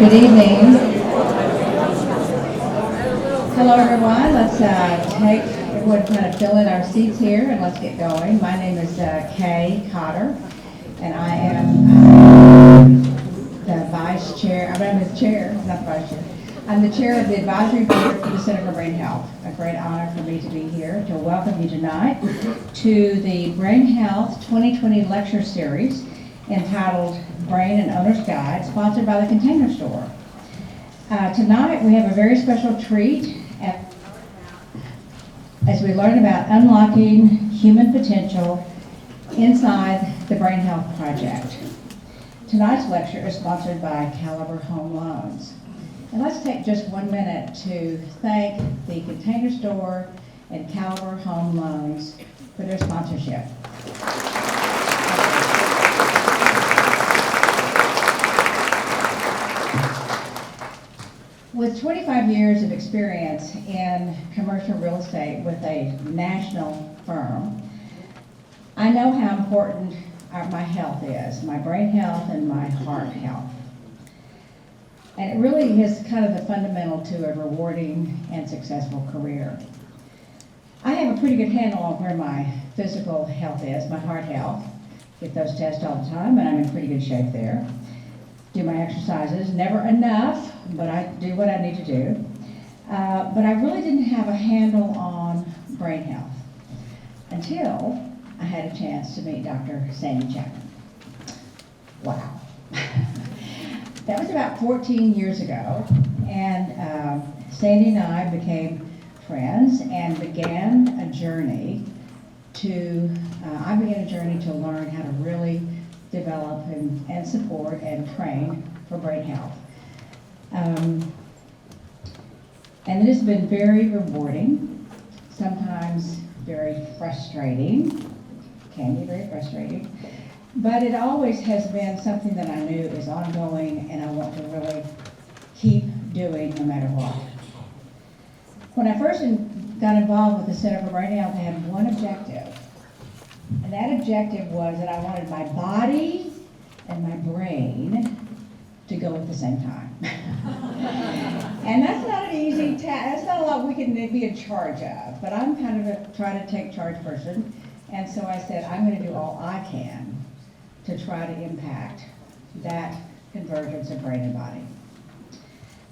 Good evening. Hello, everyone. Let's take everyone kind of fill in our seats here and let's get going. My name is Kay Cotter, and I am the vice chair. I'm the chair, not the vice chair. I'm the chair of the advisory board for the Center for Brain Health. A great honor for me to be here to welcome you tonight to the Brain Health 2020 lecture series entitled Brain and Owner's Guide, sponsored by the Container Store. Tonight we have a very special treat as we learn about unlocking human potential inside the Brain Health Project. Tonight's lecture is sponsored by Caliber Home Loans. And let's take just 1 minute to thank the Container Store and Caliber Home Loans for their sponsorship. With 25 years of experience in commercial real estate with a national firm, I know how important my health is, my brain health and my heart health. And it really is kind of the fundamental to a rewarding and successful career. I have a pretty good handle on where my physical health is, my heart health. Get those tests all the time, and I'm in pretty good shape there. Do my exercises, never enough, but I do what I need to do. But I really didn't have a handle on brain health until I had a chance to meet Dr. Sandi Chapman. Wow. That was about 14 years ago, and Sandi and I became friends and began a journey I began a journey to learn how to really develop and support and train for brain health. And it has been very rewarding, sometimes very frustrating, can be very frustrating, but it always has been something that I knew is ongoing and I want to really keep doing no matter what. When I first got involved with the Center for Brain Health, I had one objective. And that objective was that I wanted my body and my brain to go at the same time. And that's not an easy task. That's not a lot we can be in charge of. But I'm kind of a try to take charge person. And so I said, I'm going to do all I can to try to impact that convergence of brain and body.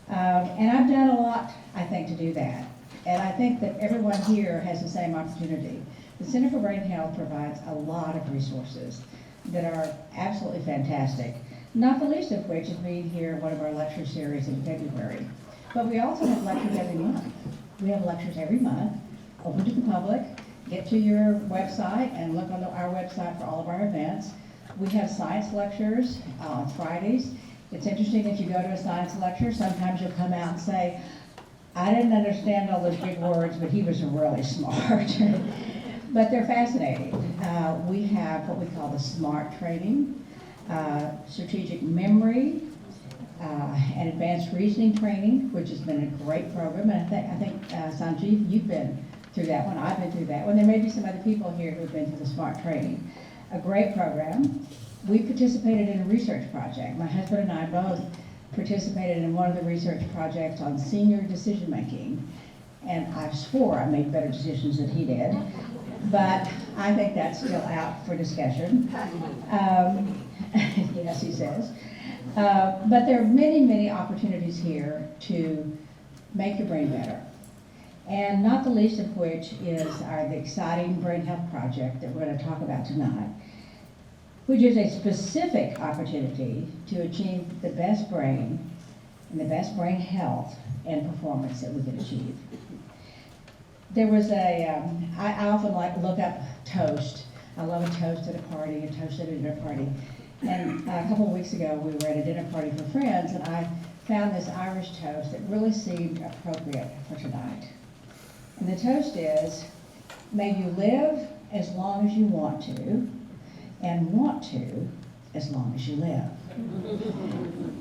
And I've done a lot, I think, to do that. And I think that everyone here has the same opportunity. The Center for Brain Health provides a lot of resources that are absolutely fantastic, not the least of which is being here in one of our lecture series in February. But we also have lectures every month. We have lectures every month, open to the public. Get to your website and look on our website for all of our events. We have science lectures on Fridays. It's interesting, if you go to a science lecture, sometimes you'll come out and say, I didn't understand all those big words, but he was really smart. But they're fascinating. We have what we call the SMART training, strategic memory, and advanced reasoning training, which has been a great program. And I think Sanjeev, you've been through that one. I've been through that one. There may be some other people here who've been through the SMART training. A great program. We participated in a research project. My husband and I both participated in one of the research projects on senior decision making. And I swore I made better decisions than he did. But I think that's still out for discussion. Yes, he says. But there are many, many opportunities here to make your brain better. And not the least of which is the exciting Brain Health Project that we're going to talk about tonight, which is a specific opportunity to achieve the best brain and the best brain health and performance that we can achieve. There was I often like to look up toast. I love a toast at a party, a toast at a dinner party. And a couple of weeks ago, we were at a dinner party for friends, and I found this Irish toast that really seemed appropriate for tonight. And the toast is, may you live as long as you want to, and want to as long as you live.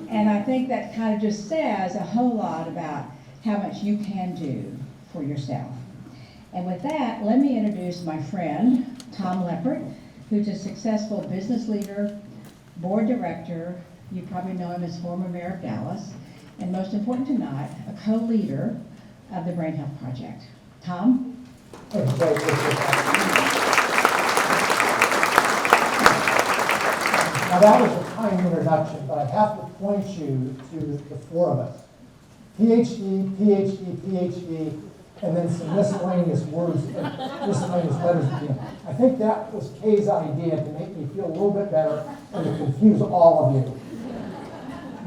And I think that kind of just says a whole lot about how much you can do for yourself. And with that, let me introduce my friend, Tom Leppert, who's a successful business leader, board director, You probably know him as former mayor of Dallas, and most important tonight, a co-leader of the BrainHealth Project. Tom? Now that was a kind introduction, but I have to point you to the four of us. PhD, PhD, PhD, and then some miscellaneous words, miscellaneous letters at the end. I think that was Kay's idea to make me feel a little bit better and to confuse all of you.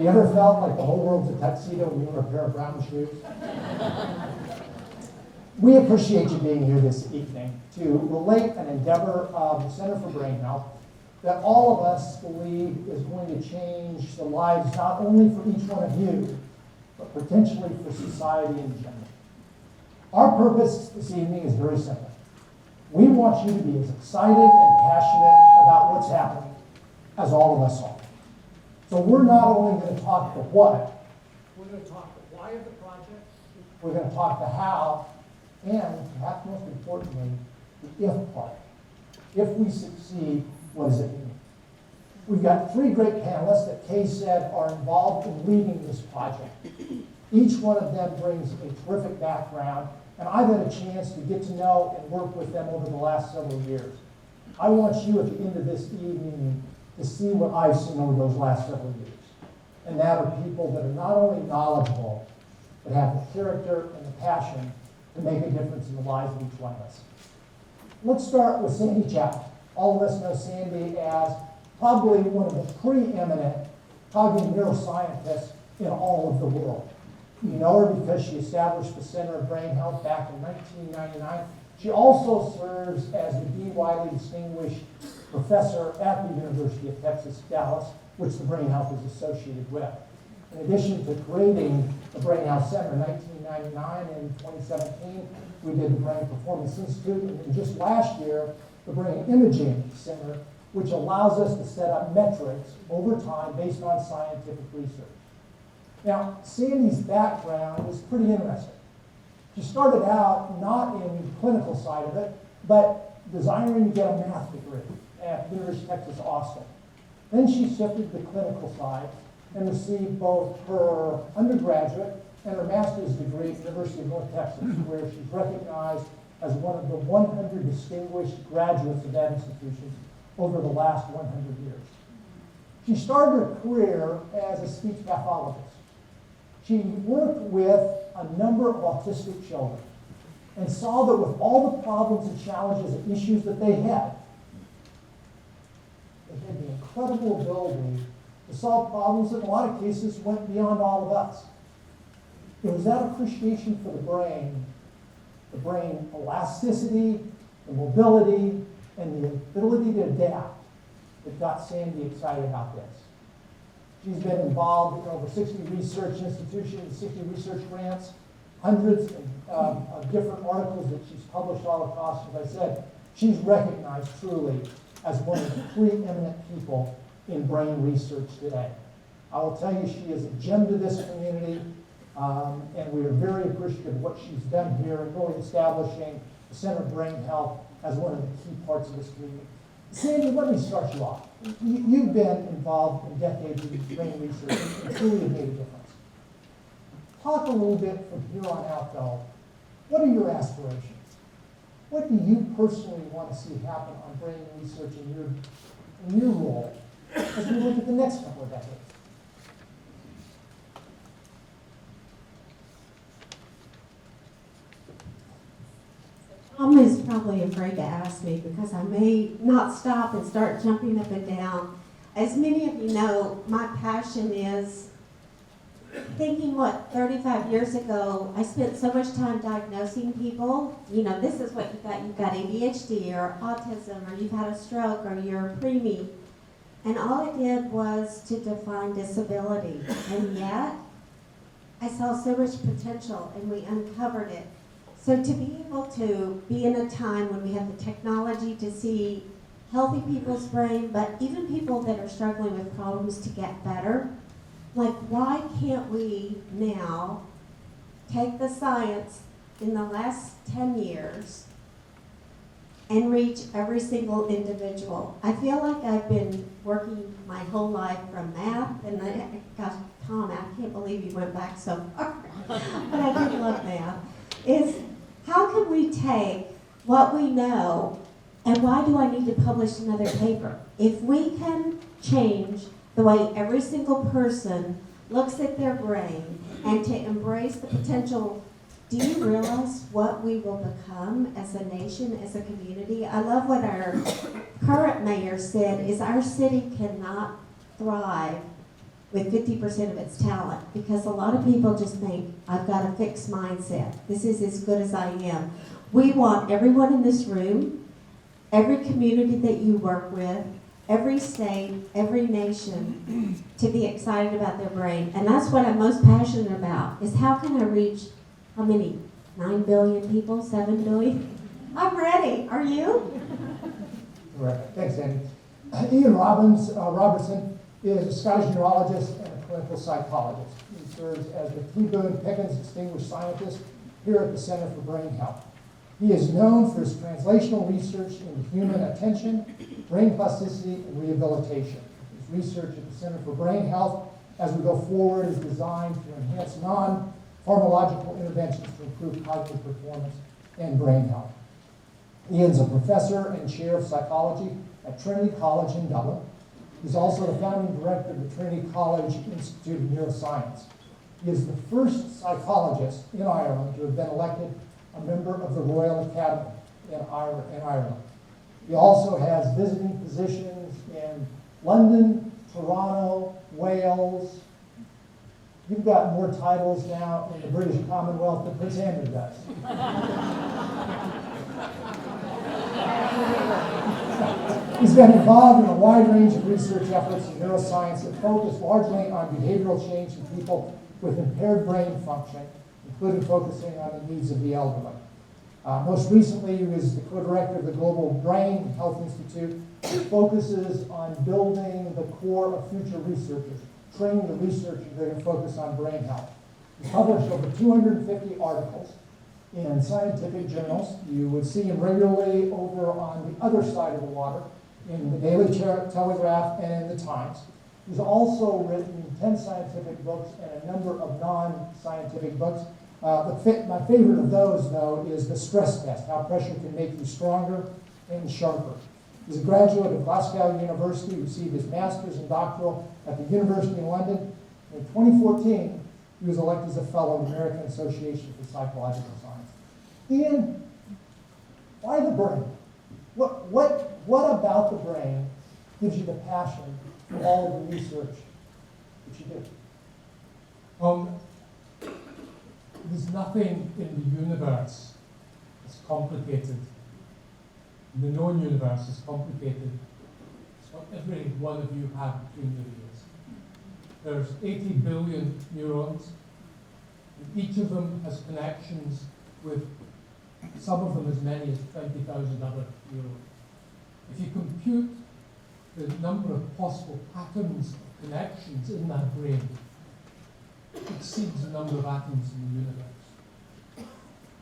You ever felt like the whole world's a tuxedo and you wear a pair of brown shoes? We appreciate you being here this evening to relate an endeavor of the Center for Brain Health that all of us believe is going to change the lives not only for each one of you, but potentially for society in general. Our purpose this evening is very simple. We want you to be as excited and passionate about what's happening as all of us are. So we're not only going to talk the what, we're going to talk the why of the project, we're going to talk the how, and perhaps most importantly, the if part. If we succeed, what does it mean? We've got three great panelists that Kay said are involved in leading this project. Each one of them brings a terrific background, and I've had a chance to get to know and work with them over the last several years. I want you at the end of this evening to see what I've seen over those last several years. And that are people that are not only knowledgeable, but have the character and the passion to make a difference in the lives of each one of us. Let's start with Sandi Chapman. All of us know Sandi as probably one of the preeminent cognitive neuroscientists in all of the world. You know her because she established the Center of Brain Health back in 1999. She also serves as the D. Wyly Distinguished Professor at the University of Texas, Dallas, which the Brain Health is associated with. In addition to creating the Brain Health Center in 1999 and 2017, we did the Brain Performance Institute, and then just last year, the Brain Imaging Center, which allows us to set up metrics over time based on scientific research. Now, Sandi's background is pretty interesting. She started out not in the clinical side of it, but desiring to get a math degree at the University of Texas, Austin. Then she shifted to the clinical side and received both her undergraduate and her master's degree at the University of North Texas, where she's recognized as one of the 100 distinguished graduates of that institution over the last 100 years. She started her career as a speech pathologist. She worked with a number of autistic children and saw that with all the problems and challenges and issues that they had the incredible ability to solve problems that in a lot of cases went beyond all of us. It was that appreciation for the brain elasticity, the mobility, and the ability to adapt that got Sandi excited about this. She's been involved in over 60 research institutions, 60 research grants, hundreds of different articles that she's published all across. As I said, she's recognized truly as one of the preeminent people in brain research today. I will tell you, she is a gem to this community, and we are very appreciative of what she's done here in really establishing the Center of Brain Health as one of the key parts of this community. Sandi, let me start you off. You've been involved in decades of brain research and truly have made a difference. Talk a little bit from here on out, though. What are your aspirations? What do you personally want to see happen on brain research in your role as we look at the next couple of decades? Tom is probably afraid to ask me because I may not stop and start jumping up and down. As many of you know, my passion is thinking 35 years ago, I spent so much time diagnosing people. You know, this is what you've got ADHD or autism, or you've had a stroke, or you're preemie. And all I did was to define disability. And yet, I saw so much potential and we uncovered it. So to be able to be in a time when we have the technology to see healthy people's brain, but even people that are struggling with problems to get better, like why can't we now take the science in the last 10 years and reach every single individual. I feel like I've been working my whole life from math, and gosh, Tom, I can't believe you went back so far, but I do love math, is how can we take what we know, and why do I need to publish another paper? If we can change the way every single person looks at their brain and to embrace the potential, do you realize what we will become as a nation, as a community? I love what our current mayor said, is our city cannot thrive with 50% of its talent, because a lot of people just think, I've got a fixed mindset. This is as good as I am. We want everyone in this room, every community that you work with, every state, every nation, to be excited about their brain. And that's what I'm most passionate about, is how can I reach, how many, 9 billion people, 7 billion? I'm ready, are you? Terrific. Thanks, Sandy. Ian Robertson is a Scottish neurologist and a clinical psychologist. He serves as the T. Boone Pickens Distinguished Scientist here at the Center for Brain Health. He is known for his translational research into human attention, brain plasticity, and rehabilitation. His research at the Center for Brain Health as we go forward is designed to enhance non-pharmacological interventions to improve cognitive performance and brain health. Ian's a professor and chair of psychology at Trinity College in Dublin. He's also the founding director of the Trinity College Institute of Neuroscience. He is the first psychologist in Ireland to have been elected a member of the Royal Academy in Ireland. He also has visiting positions in London, Toronto, Wales. You've got more titles now in the British Commonwealth than Prince Andrew does. He's been involved in a wide range of research efforts in neuroscience that focus largely on behavioral change in people with impaired brain function, including focusing on the needs of the elderly. Most recently, he was the co-director of the Global Brain Health Institute, which focuses on building the core of future researchers, training the researchers that are going to focus on brain health. He's published over 250 articles in scientific journals. You would see him regularly over on the other side of the water, in the Daily Telegraph and in the Times. He's also written 10 scientific books and a number of non-scientific books. My favorite of those, though, is The Stress Test, How Pressure Can Make You Stronger and Sharper. He's a graduate of Glasgow University, received his master's and doctoral at the University in London. In 2014, he was elected as a fellow of the American Association for Psychological Science. Ian, why the brain? What about the brain gives you the passion for all of the research that you do? There's nothing in the universe that's complicated. The known universe is complicated. It's what every one of you have between your ears. There's 80 billion neurons, and each of them has connections with some of them as many as 20,000 other neurons. If you compute the number of possible patterns of connections in that brain, it exceeds the number of atoms in the universe.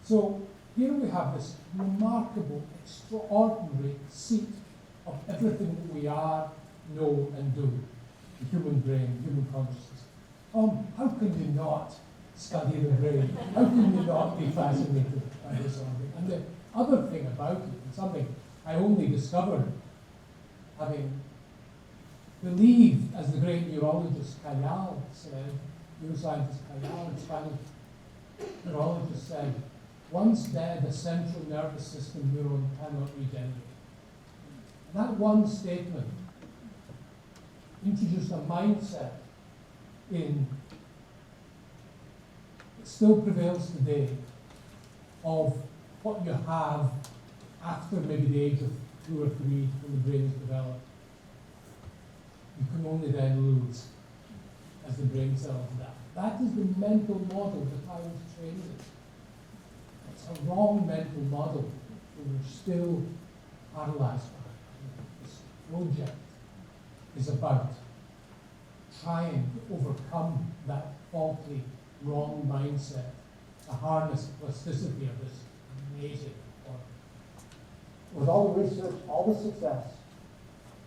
So here we have this remarkable, extraordinary seat of everything that we are, know, and do. The human brain, human consciousness. How can you not study the brain? How can you not be fascinated by this sort of thing? And the other thing about it, and something I only discovered having believed, as the great neurologist Kayal said, neuroscientist Kayal, Spanish neurologist said, once dead, a central nervous system neuron cannot regenerate. And that one statement introduced a mindset that still prevails today of what you have after maybe the age of 2 or 3 when the brain is developed. You can only then lose as the brain cells die. That is the mental model that I was trained in. It's a wrong mental model, and we're still paralyzed by it. This project is about trying to overcome that faulty, wrong mindset, to harness the plasticity of this amazing organ. with all the research, all the success,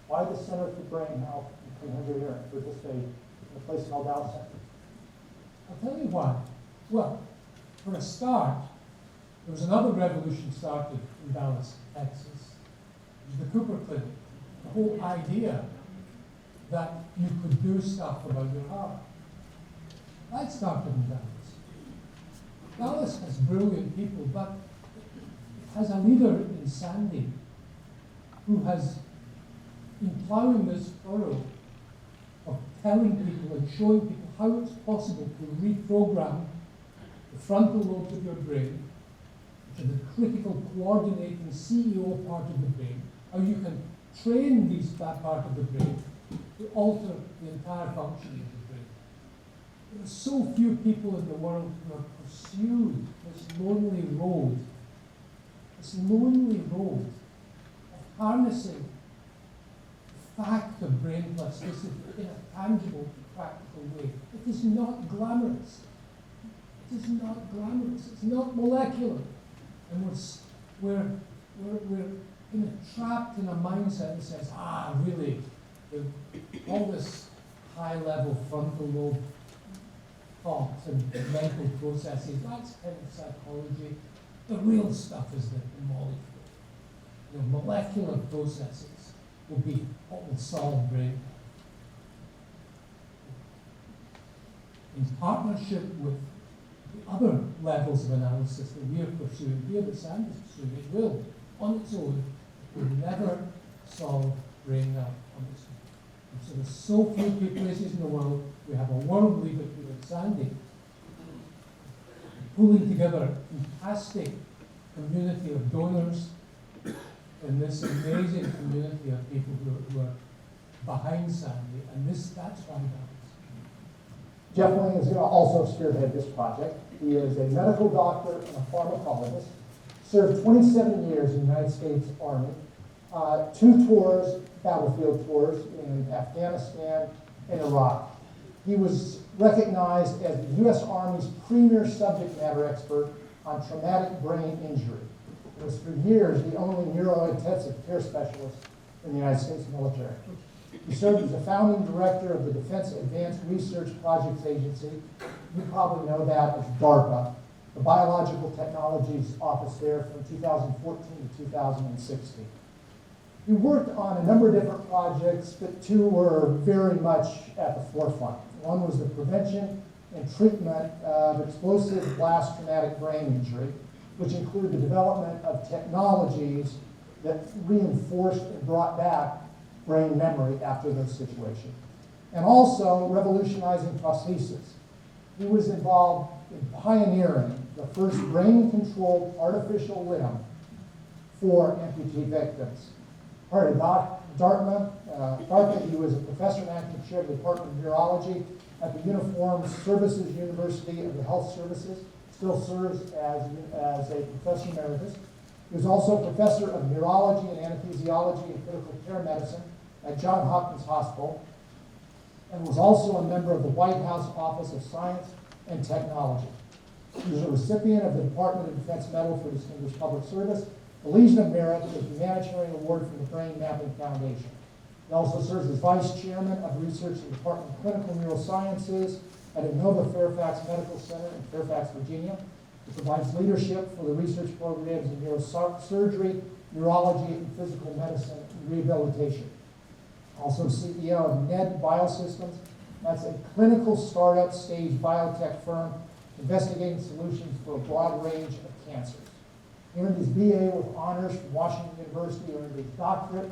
why the Center for Brain Health in Cleveland here participate in a place called Dallas Center? I'll tell you why. Well, for a start, there was another revolution started in Dallas, Texas. It was the Cooper Clinic. The whole idea that you could do stuff about your heart. That started in Dallas. Dallas has brilliant people, but it has a leader in Sandi who has been plowing this furrow of telling people and showing people how it's possible to reprogram the frontal lobes of your brain, which are the critical coordinating CEO part of the brain, how you can train that part of the brain to alter the entire functioning of the brain. There are so few people in the world who have pursued this lonely road of harnessing the fact of brain plasticity in a tangible, practical way. It is not glamorous. It is not glamorous. It's not molecular. And we're kind of trapped in a mindset that says, really, all this high-level frontal lobe thoughts and mental processes, that's kind of psychology. The real stuff is the molecule. Molecular processes will be what will solve brain. In partnership with the other levels of analysis that we are pursuing, here that Sandi is pursuing, it will, on its own, it will never solve brain health on its own. And so there's so few places in the world. We have a world leader here at Sandi, pulling together a fantastic community of donors in this amazing community of people who are behind Sandi, and that's why that Jeff Lang is going to also spearhead this project. He is a medical doctor and a pharmacologist, served 27 years in the United States Army, 2 tours, battlefield tours in Afghanistan and Iraq. He was recognized as the U.S. Army's premier subject matter expert on traumatic brain injury. He was for years the only neurointensive care specialist in the United States military. He served as the founding director of the Defense Advanced Research Projects Agency. You probably know that as DARPA, the Biological Technologies Office there from 2014 to 2016. He worked on a number of different projects, but 2 were very much at the forefront. One was the prevention and treatment of explosive blast traumatic brain injury, which included the development of technologies that reinforced and brought back brain memory after those situations. And also revolutionizing prosthesis. He was involved in pioneering the first brain-controlled artificial limb for amputee victims. Part of DARPA, he was a professor and active chair of the Department of Neurology at the Uniformed Services University of the Health Services, still serves as a professor emeritus. He was also a professor of neurology and anesthesiology and critical care medicine at Johns Hopkins Hospital, and was also a member of the White House Office of Science and Technology. He was a recipient of the Department of Defense Medal for Distinguished Public Service, the Legion of Merit, and the Humanitarian Award from the Brain Mapping Foundation. He also serves as vice chairman of research in the Department of Clinical Neurosciences at Inova Fairfax Medical Center in Fairfax, Virginia. He provides leadership for the research programs in neurosurgery, neurology, and physical medicine and rehabilitation. Also CEO of NED Biosystems. That's a clinical startup stage biotech firm investigating solutions for a broad range of cancers. He earned his BA with honors from Washington University, earned his doctorate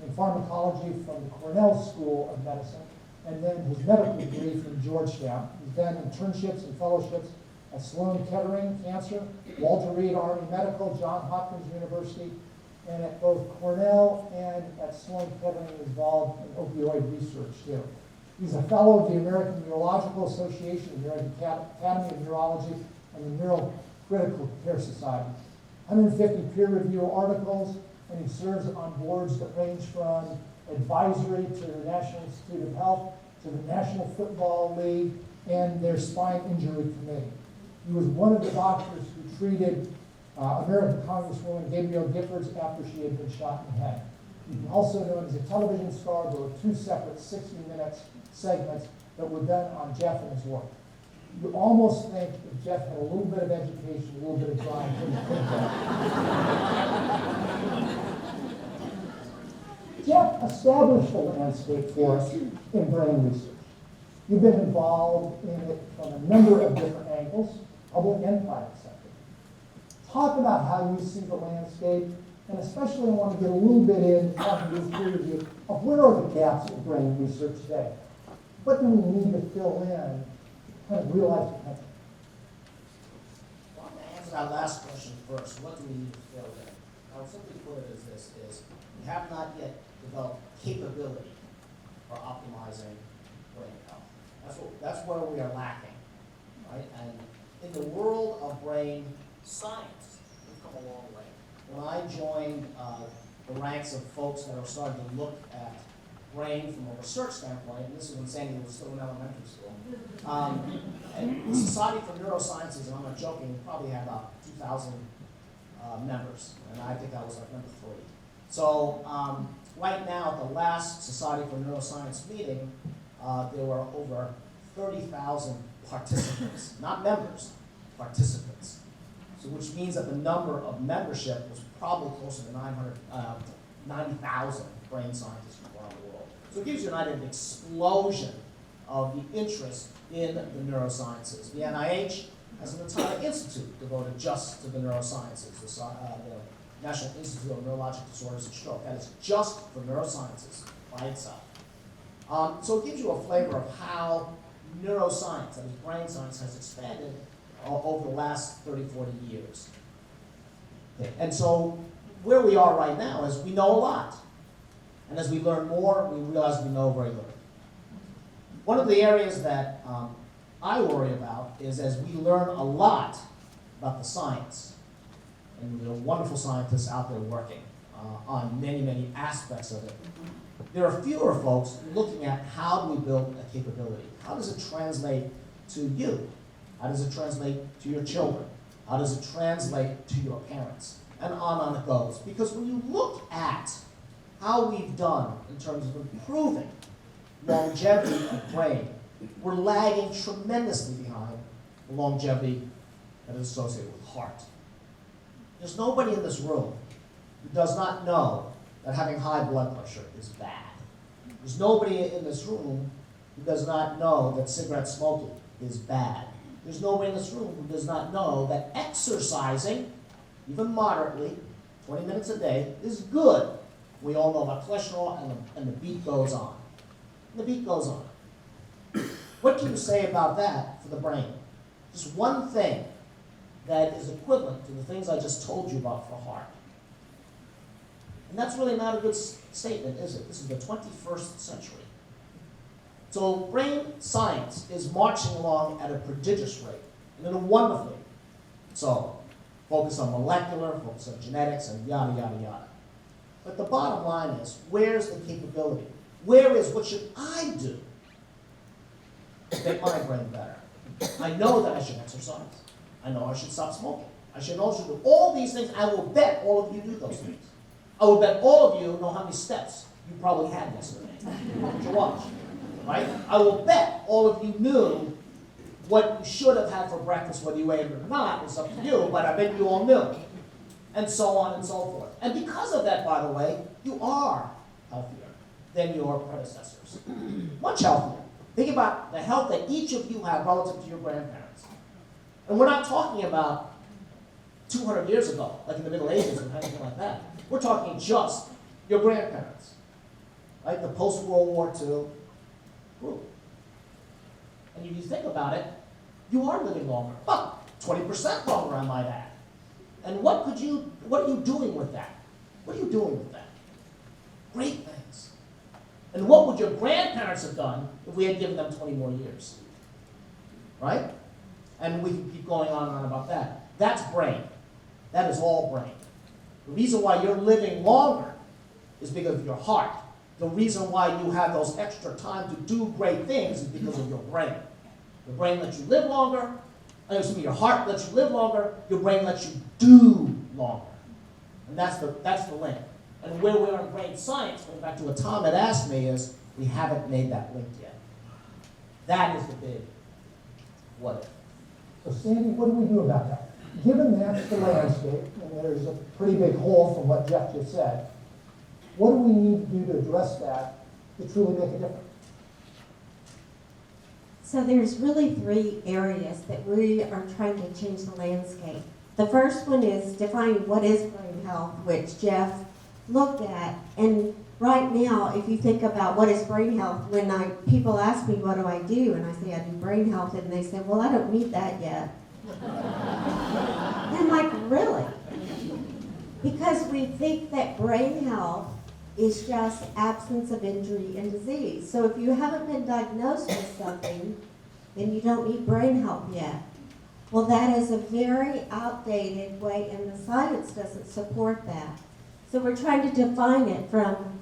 in pharmacology from the Cornell School of Medicine, and then his medical degree from Georgetown. He's done internships and fellowships at Sloan Kettering Cancer, Walter Reed Army Medical, Johns Hopkins University, and at both Cornell and at Sloan Kettering involved in opioid research too. He's a fellow of the American Neurological Association, the American Academy of Neurology, and the Neurocritical Care Society. 150 peer-reviewed articles, and he serves on boards that range from advisory to the National Institute of Health, to the National Football League, and their spine injury committee. He was one of the doctors who treated American Congresswoman Gabrielle Giffords after she had been shot in the head. Also known as a television star, there were 2 separate 60-minute segments that were done on Jeff and his work. You almost think if Jeff had a little bit of education, a little bit of drive, he could think that. Jeff established the landscape for us in brain research. You've been involved in it from a number of different angles, public and private sector. Talk about how you see the landscape, and especially I want to get a little bit in talking to the three of you of where are the gaps in brain research today? What do we need to fill in to kind of realize potential? Well, I'm going to answer that last question first. What do we need to fill in? I'll simply put it as this is, we have not yet developed capability for optimizing brain health. That's where we are lacking, right? And in the world of brain science, we've come a long way. When I joined the ranks of folks that are starting to look at brain from a research standpoint, and this is when Sandi was still in elementary school, and the Society for Neurosciences, and I'm not joking, probably had about 2,000 members, and I think I was like number 3. So right now, at the last Society for Neuroscience meeting, there were over 30,000 participants, not members, participants. So which means that the number of membership was probably closer to 90,000 brain scientists from around the world. So it gives you an idea of the explosion of the interest in the neurosciences. The NIH has an entire institute devoted just to the neurosciences, the National Institute of Neurologic Disorders and Stroke. That is just for neurosciences by itself. So it gives you a flavor of how neuroscience, that is brain science, has expanded over the last 30, 40 years. Okay. And so where we are right now is we know a lot. And as we learn more, we realize we know very little. One of the areas that I worry about is as we learn a lot about the science, and there are wonderful scientists out there working on many, many aspects of it, there are fewer folks looking at how do we build a capability. How does it translate to you? How does it translate to your children? How does it translate to your parents? And on it goes. Because when you look at how we've done in terms of improving longevity of brain, we're lagging tremendously behind the longevity that is associated with heart. There's nobody in this room who does not know that having high blood pressure is bad. There's nobody in this room who does not know that cigarette smoking is bad. There's nobody in this room who does not know that exercising, even moderately, 20 minutes a day, is good. We all know about cholesterol, and the beat goes on. And the beat goes on. What can you say about that for the brain? Just one thing that is equivalent to the things I just told you about for heart. And that's really not a good statement, is it? This is the 21st century. So brain science is marching along at a prodigious rate, and in a wonderful rate. So focus on molecular, focus on genetics, and yada, yada, yada. But the bottom line is, where's the capability? Where is, what should I do to make my brain better? I know that I should exercise. I know I should stop smoking. I should also do all these things. I will bet all of you do those things. I will bet all of you know how many steps you probably had yesterday. Did you watch? Right? I will bet all of you knew what you should have had for breakfast, whether you ate it or not. It's up to you, but I bet you all knew. And so on and so forth. And because of that, by the way, you are healthier than your predecessors. Much healthier. Think about the health that each of you have relative to your grandparents. And we're not talking about 200 years ago, like in the Middle Ages or anything like that. We're talking just your grandparents, right? The post-World War II group. And if you think about it, you are living longer. Well, 20% longer, I might add. And what are you doing with that? What are you doing with that? Great things. And what would your grandparents have done if we had given them 20 more years? Right? And we can keep going on and on about that. That's brain. That is all brain. The reason why you're living longer is because of your heart. The reason why you have those extra time to do great things is because of your brain. The brain lets you live longer, Excuse me, your heart lets you live longer, your brain lets you do longer. And that's the link. And where we are in brain science, going back to what Tom had asked me, is we haven't made that link yet. That is the big what if. So Sandy, what do we do about that? Given that's the landscape, and there's a pretty big hole from what Jeff just said, what do we need to do to address that to truly make a difference? So there's really three areas that we are trying to change the landscape. The first one is defining what is brain health, which Jeff looked at. And right now, if you think about what is brain health, when people ask me what do I do, and I say I do brain health, and they say, well, I don't need that yet. And I'm like, really? Because we think that brain health is just absence of injury and disease. So if you haven't been diagnosed with something, then you don't need brain health yet. Well, that is a very outdated way, and the science doesn't support that. So we're trying to define it from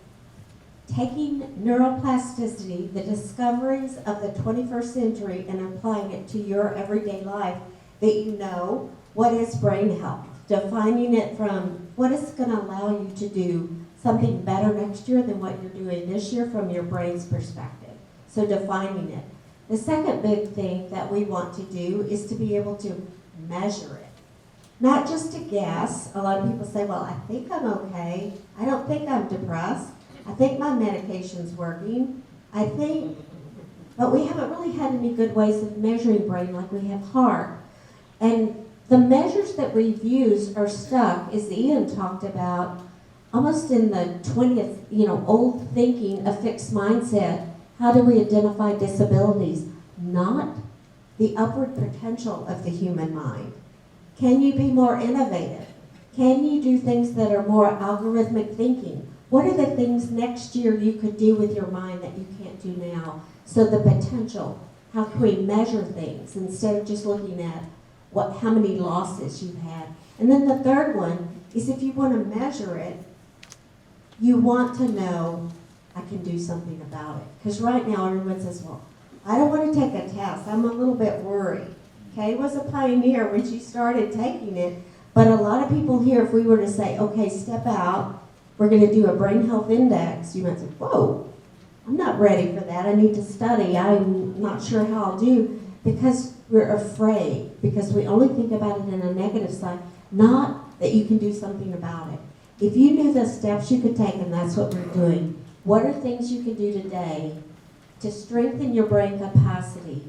taking neuroplasticity, the discoveries of the 21st century, and applying it to your everyday life, that you know what is brain health. Defining it from what is going to allow you to do something better next year than what you're doing this year from your brain's perspective. So defining it. The second big thing that we want to do is to be able to measure it. Not just to guess. A lot of people say, well, I think I'm okay. I don't think I'm depressed. I think my medication's working. But we haven't really had any good ways of measuring brain like we have heart. And the measures that we've used are stuck, as Ian talked about, almost in the 20th, old thinking, a fixed mindset. How do we identify disabilities? Not the upward potential of the human mind. Can you be more innovative? Can you do things that are more algorithmic thinking? What are the things next year you could do with your mind that you can't do now? So the potential, how can we measure things instead of just looking at how many losses you've had? And then the third one is if you want to measure it, you want to know I can do something about it. Because right now everyone says, well, I don't want to take a test. I'm a little bit worried. Kay was a pioneer when she started taking it, but a lot of people here, if we were to say, okay, step out, we're going to do a brain health index, you might say, whoa, I'm not ready for that. I need to study. I'm not sure how I'll do, because we're afraid, because we only think about it in a negative side, not that you can do something about it. If you knew the steps you could take, and that's what we're doing, what are things you can do today to strengthen your brain capacity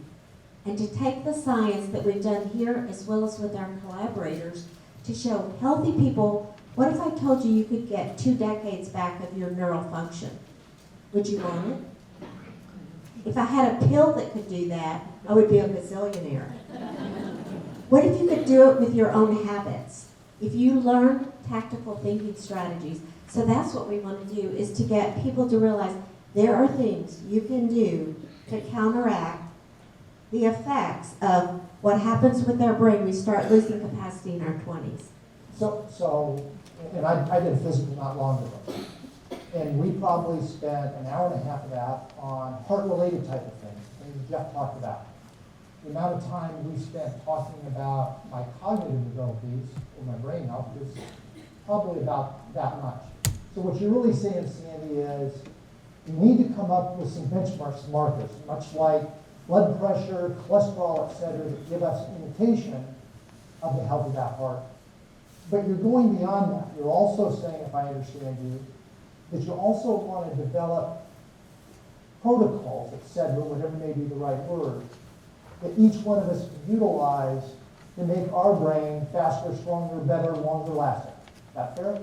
and to take the science that we've done here as well as with our collaborators to show healthy people, what if I told you you could get 2 decades back of your neural function? Would you want it? If I had a pill that could do that, I would be a gazillionaire. What if you could do it with your own habits? If you learn tactical thinking strategies. So that's what we want to do, is to get people to realize there are things you can do to counteract the effects of what happens with our brain. We start losing capacity in our 20s. And I did a physical not long ago. And we probably spent an hour and a half of that on heart-related type of things Jeff talked about. The amount of time we spent talking about my cognitive abilities or my brain health is probably about that much. So what you're really saying, Sandy, is you need to come up with some benchmarks, markers, much like blood pressure, cholesterol, et cetera, that give us indication of the health of that heart. But you're going beyond that. You're also saying, if I understand you, that you also want to develop protocols, et cetera, whatever may be the right word, that each one of us can utilize to make our brain faster, stronger, better, longer lasting. Is that fair?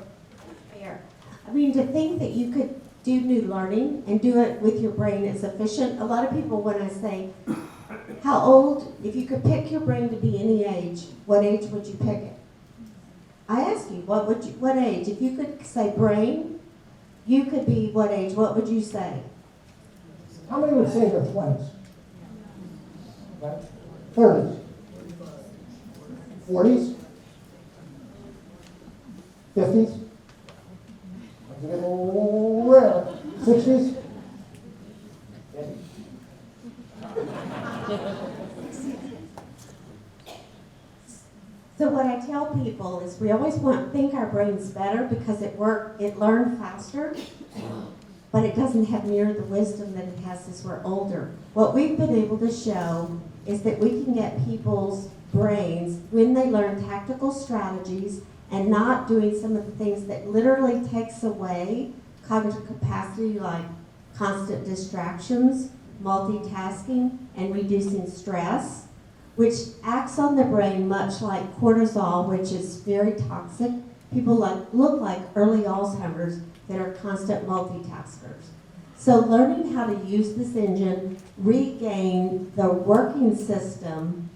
Fair. I mean, to think that you could do new learning and do it with your brain is efficient. A lot of people, when I say, how old, if you could pick your brain to be any age, what age would you pick it? I ask you, what age? If you could say brain, you could be what age? What would you say? How many would say their 20s? Right? 30s? 40s? 50s? It's a little rare. 60s? So what I tell people is we always think our brain's better because it learned faster, but it doesn't have near the wisdom that it has as we're older. What we've been able to show is that we can get people's brains, when they learn tactical strategies and not doing some of the things that literally takes away cognitive capacity, like constant distractions, multitasking, and reducing stress, which acts on the brain much like cortisol, which is very toxic. People look like early Alzheimer's that are constant multitaskers. So learning how to use this engine, regain the working system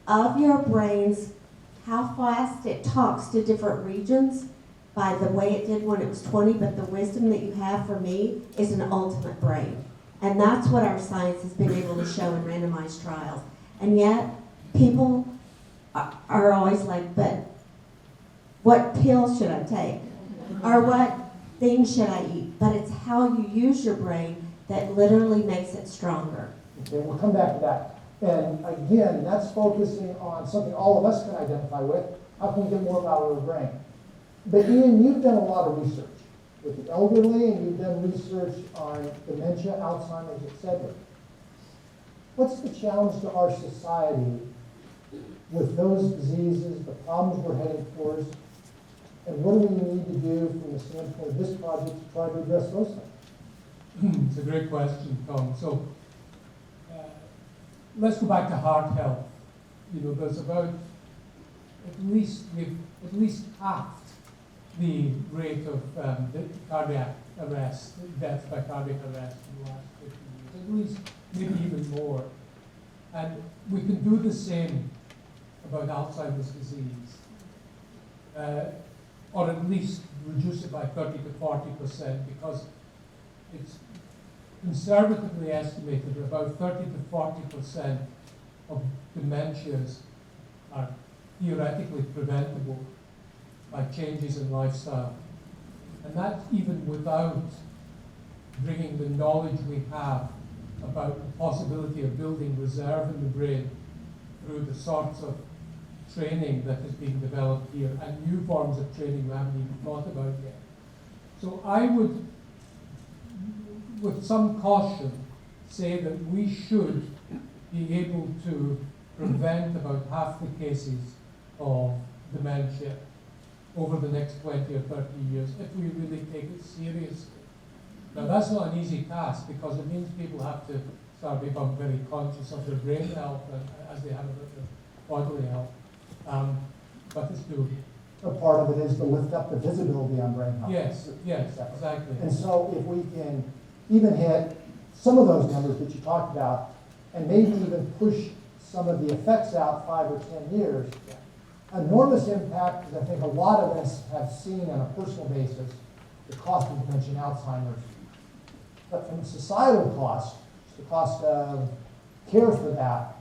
of your brains, how fast it talks to different regions by the way it did when it was 20, but the wisdom that you have for me is an ultimate brain. And that's what our science has been able to show in randomized trials. And yet, people are always like, but what pill should I take? Or what things should I eat? But it's how you use your brain that literally makes it stronger. Okay, we'll come back to that. And again, that's focusing on something all of us can identify with. How can we get more about our brain? But Ian, you've done a lot of research with the elderly, and you've done research on dementia, Alzheimer's, etc. What's the challenge to our society with those diseases, the problems we're heading towards, and what do we need to do from the standpoint of this project to try to address those things? It's a great question, Tom. So let's go back to heart health. You know, there's about we've at least halved the rate of cardiac arrest, death by cardiac arrest in the last 50 years, at least maybe even more. And we can do the same about Alzheimer's disease, or at least reduce it by 30 to 40%, because it's conservatively estimated that about 30 to 40% of dementias are theoretically preventable by changes in lifestyle. And that's even without bringing the knowledge we have about the possibility of building reserve in the brain through the sorts of training that is being developed here and new forms of training we haven't even thought about yet. So I would, with some caution, say that we should be able to prevent about half the cases of dementia over the next 20 or 30 years if we really take it seriously. Now that's not an easy task because it means people have to start becoming very conscious of their brain health as they have about their bodily health. But it's doable. A part of it is to lift up the visibility on brain health. Yes, exactly. And so if we can even hit some of those numbers that you talked about and maybe even push some of the effects out 5 or 10 years, enormous impact, because I think a lot of us have seen on a personal basis the cost of dementia and Alzheimer's. But from societal cost, the cost of care for that,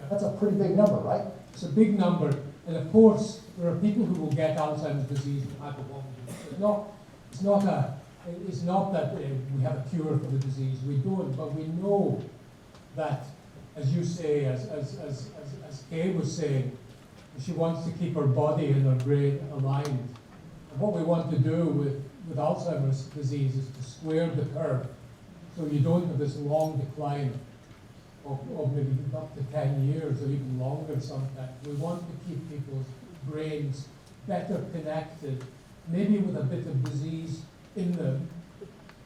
that's a pretty big number, right? It's a big number. And of course, there are people who will get Alzheimer's disease and have it long. It's not that we have a cure for the disease. We don't, but we know that, as you say, as Kay was saying, she wants to keep her body and her brain aligned. And what we want to do with Alzheimer's disease is to square the curve so you don't have this long decline of maybe up to 10 years or even longer sometimes. We want to keep people's brains better connected, maybe with a bit of disease in them,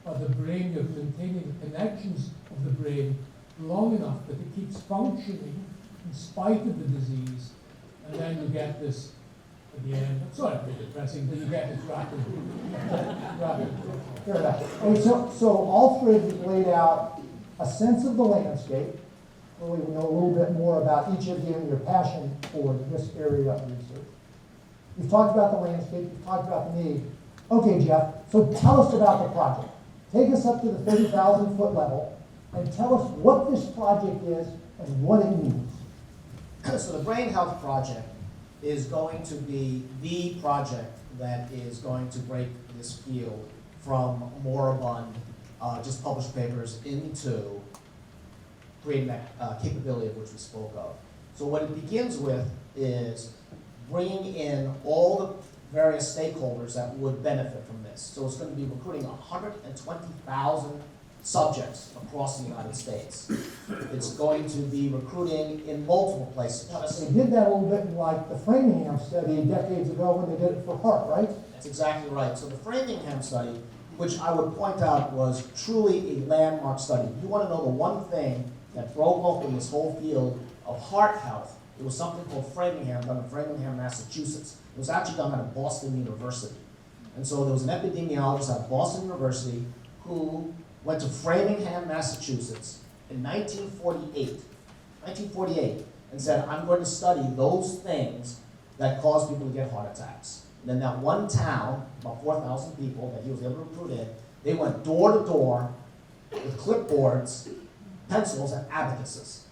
but the brain, you're maintaining the connections of the brain long enough that it keeps functioning in spite of the disease, and then you get this at the end. It's not a bit depressing, but you get this rapid. Fair enough. Okay, so all three of you laid out a sense of the landscape. Really, we know a little bit more about each of you and your passion for this area of research. You've talked about the landscape, you've talked about the need. Okay, Jeff, so tell us about the project. Take us up to the 30,000-foot level and tell us what this project is and what it means. So the Brain Health Project is going to be the project that is going to break this field from moribund, just published papers into creating that capability of which we spoke of. So what it begins with is bringing in all the various stakeholders that would benefit from this. So it's going to be recruiting 120,000 subjects across the United States. It's going to be recruiting in multiple places. They did that a little bit in like the Framingham study decades ago when they did it for heart, right? That's exactly right. So the Framingham study, which I would point out was truly a landmark study. You want to know the one thing that broke open this whole field of heart health, it was something called Framingham, done in Framingham, Massachusetts. It was actually done at Boston University. And so there was an epidemiologist at Boston University who went to Framingham, Massachusetts in 1948, and said, I'm going to study those things that cause people to get heart attacks. And then that one town, about 4,000 people that he was able to recruit in, they went door to door with clipboards, pencils, and abacuses.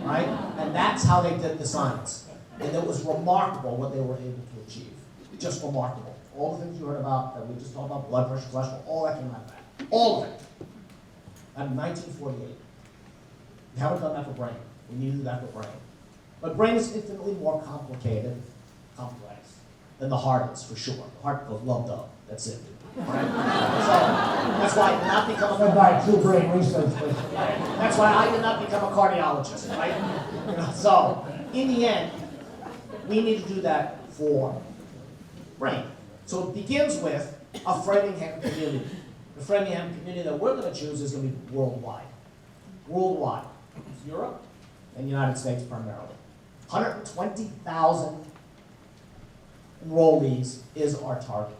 Right? And that's how they did the science. And it was remarkable what they were able to achieve. Just remarkable. All the things you heard about, that we just talked about, blood pressure, cholesterol, all that came out of that. All of it. In 1948. We haven't done that for brain. We need to do that for brain. But brain is infinitely more complicated, complex, than the heart is, for sure. The heart goes lumped up. That's it. Right? So that's why I did not become Led by true brain research. That's why I did not become a cardiologist, right? So in the end, we need to do that for brain. So it begins with a Framingham community. The Framingham community that we're going to choose is going to be worldwide. Worldwide. It's Europe and the United States primarily. 120,000 enrollees is our target.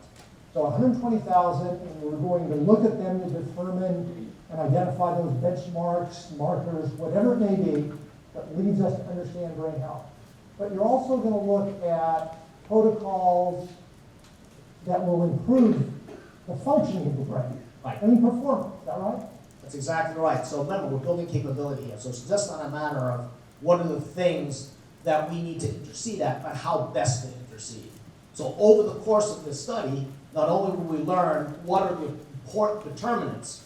So 120,000, and we're going to look at them to determine and identify those benchmarks, markers, whatever it may be, that leads us to understand brain health. But you're also going to look at protocols that will improve the functioning of the brain. Right. And performance, is that right? That's exactly right. So remember, we're building capability here. So it's just not a matter of what are the things that we need to intercede at, but how best to intercede. So over the course of this study, not only will we learn what are the important determinants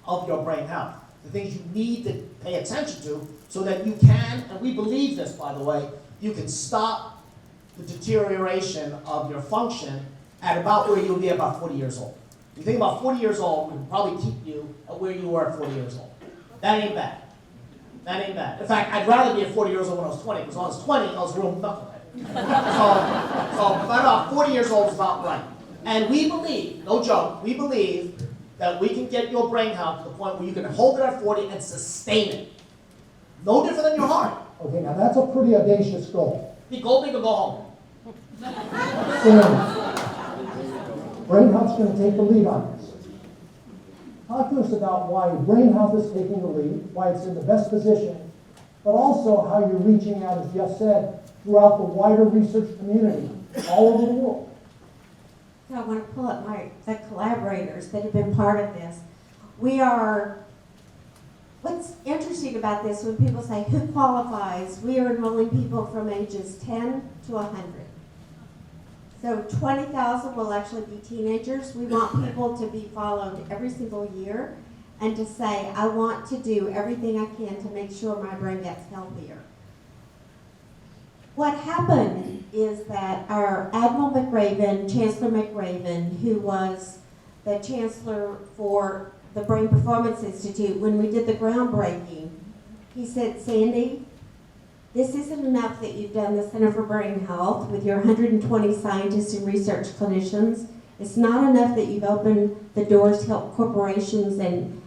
of your brain health, the things you need to pay attention to so that you can, and we believe this, by the way, you can stop the deterioration of your function at about where you'll be about 40 years old. If you think about 40 years old, we can probably keep you at where you were at 40 years old. That ain't bad. That ain't bad. In fact, I'd rather be at 40 years old when I was 20, because when I was 20, I was a real knucklehead. So about 40 years old is about right. And we believe, no joke, we believe that we can get your brain health to the point where you can hold it at 40 and sustain it. No different than your heart. Okay, now that's a pretty audacious goal. Be go big or go home. So, brain health's going to take the lead on this. Talk to us about why brain health is taking the lead, why it's in the best position, but also how you're reaching out, as Jeff said, throughout the wider research community all over the world. So I want to pull up the collaborators that have been part of this. What's interesting about this, when people say, who qualifies, we are enrolling people from ages 10 to 100. So 20,000 will actually be teenagers. We want people to be followed every single year and to say, I want to do everything I can to make sure my brain gets healthier. What happened is that our Admiral McRaven, Chancellor McRaven, who was the chancellor for the Brain Performance Institute, when we did the groundbreaking, he said, Sandi, this isn't enough that you've done the Center for Brain Health with your 120 scientists and research clinicians. It's not enough that you've opened the doors to help corporations and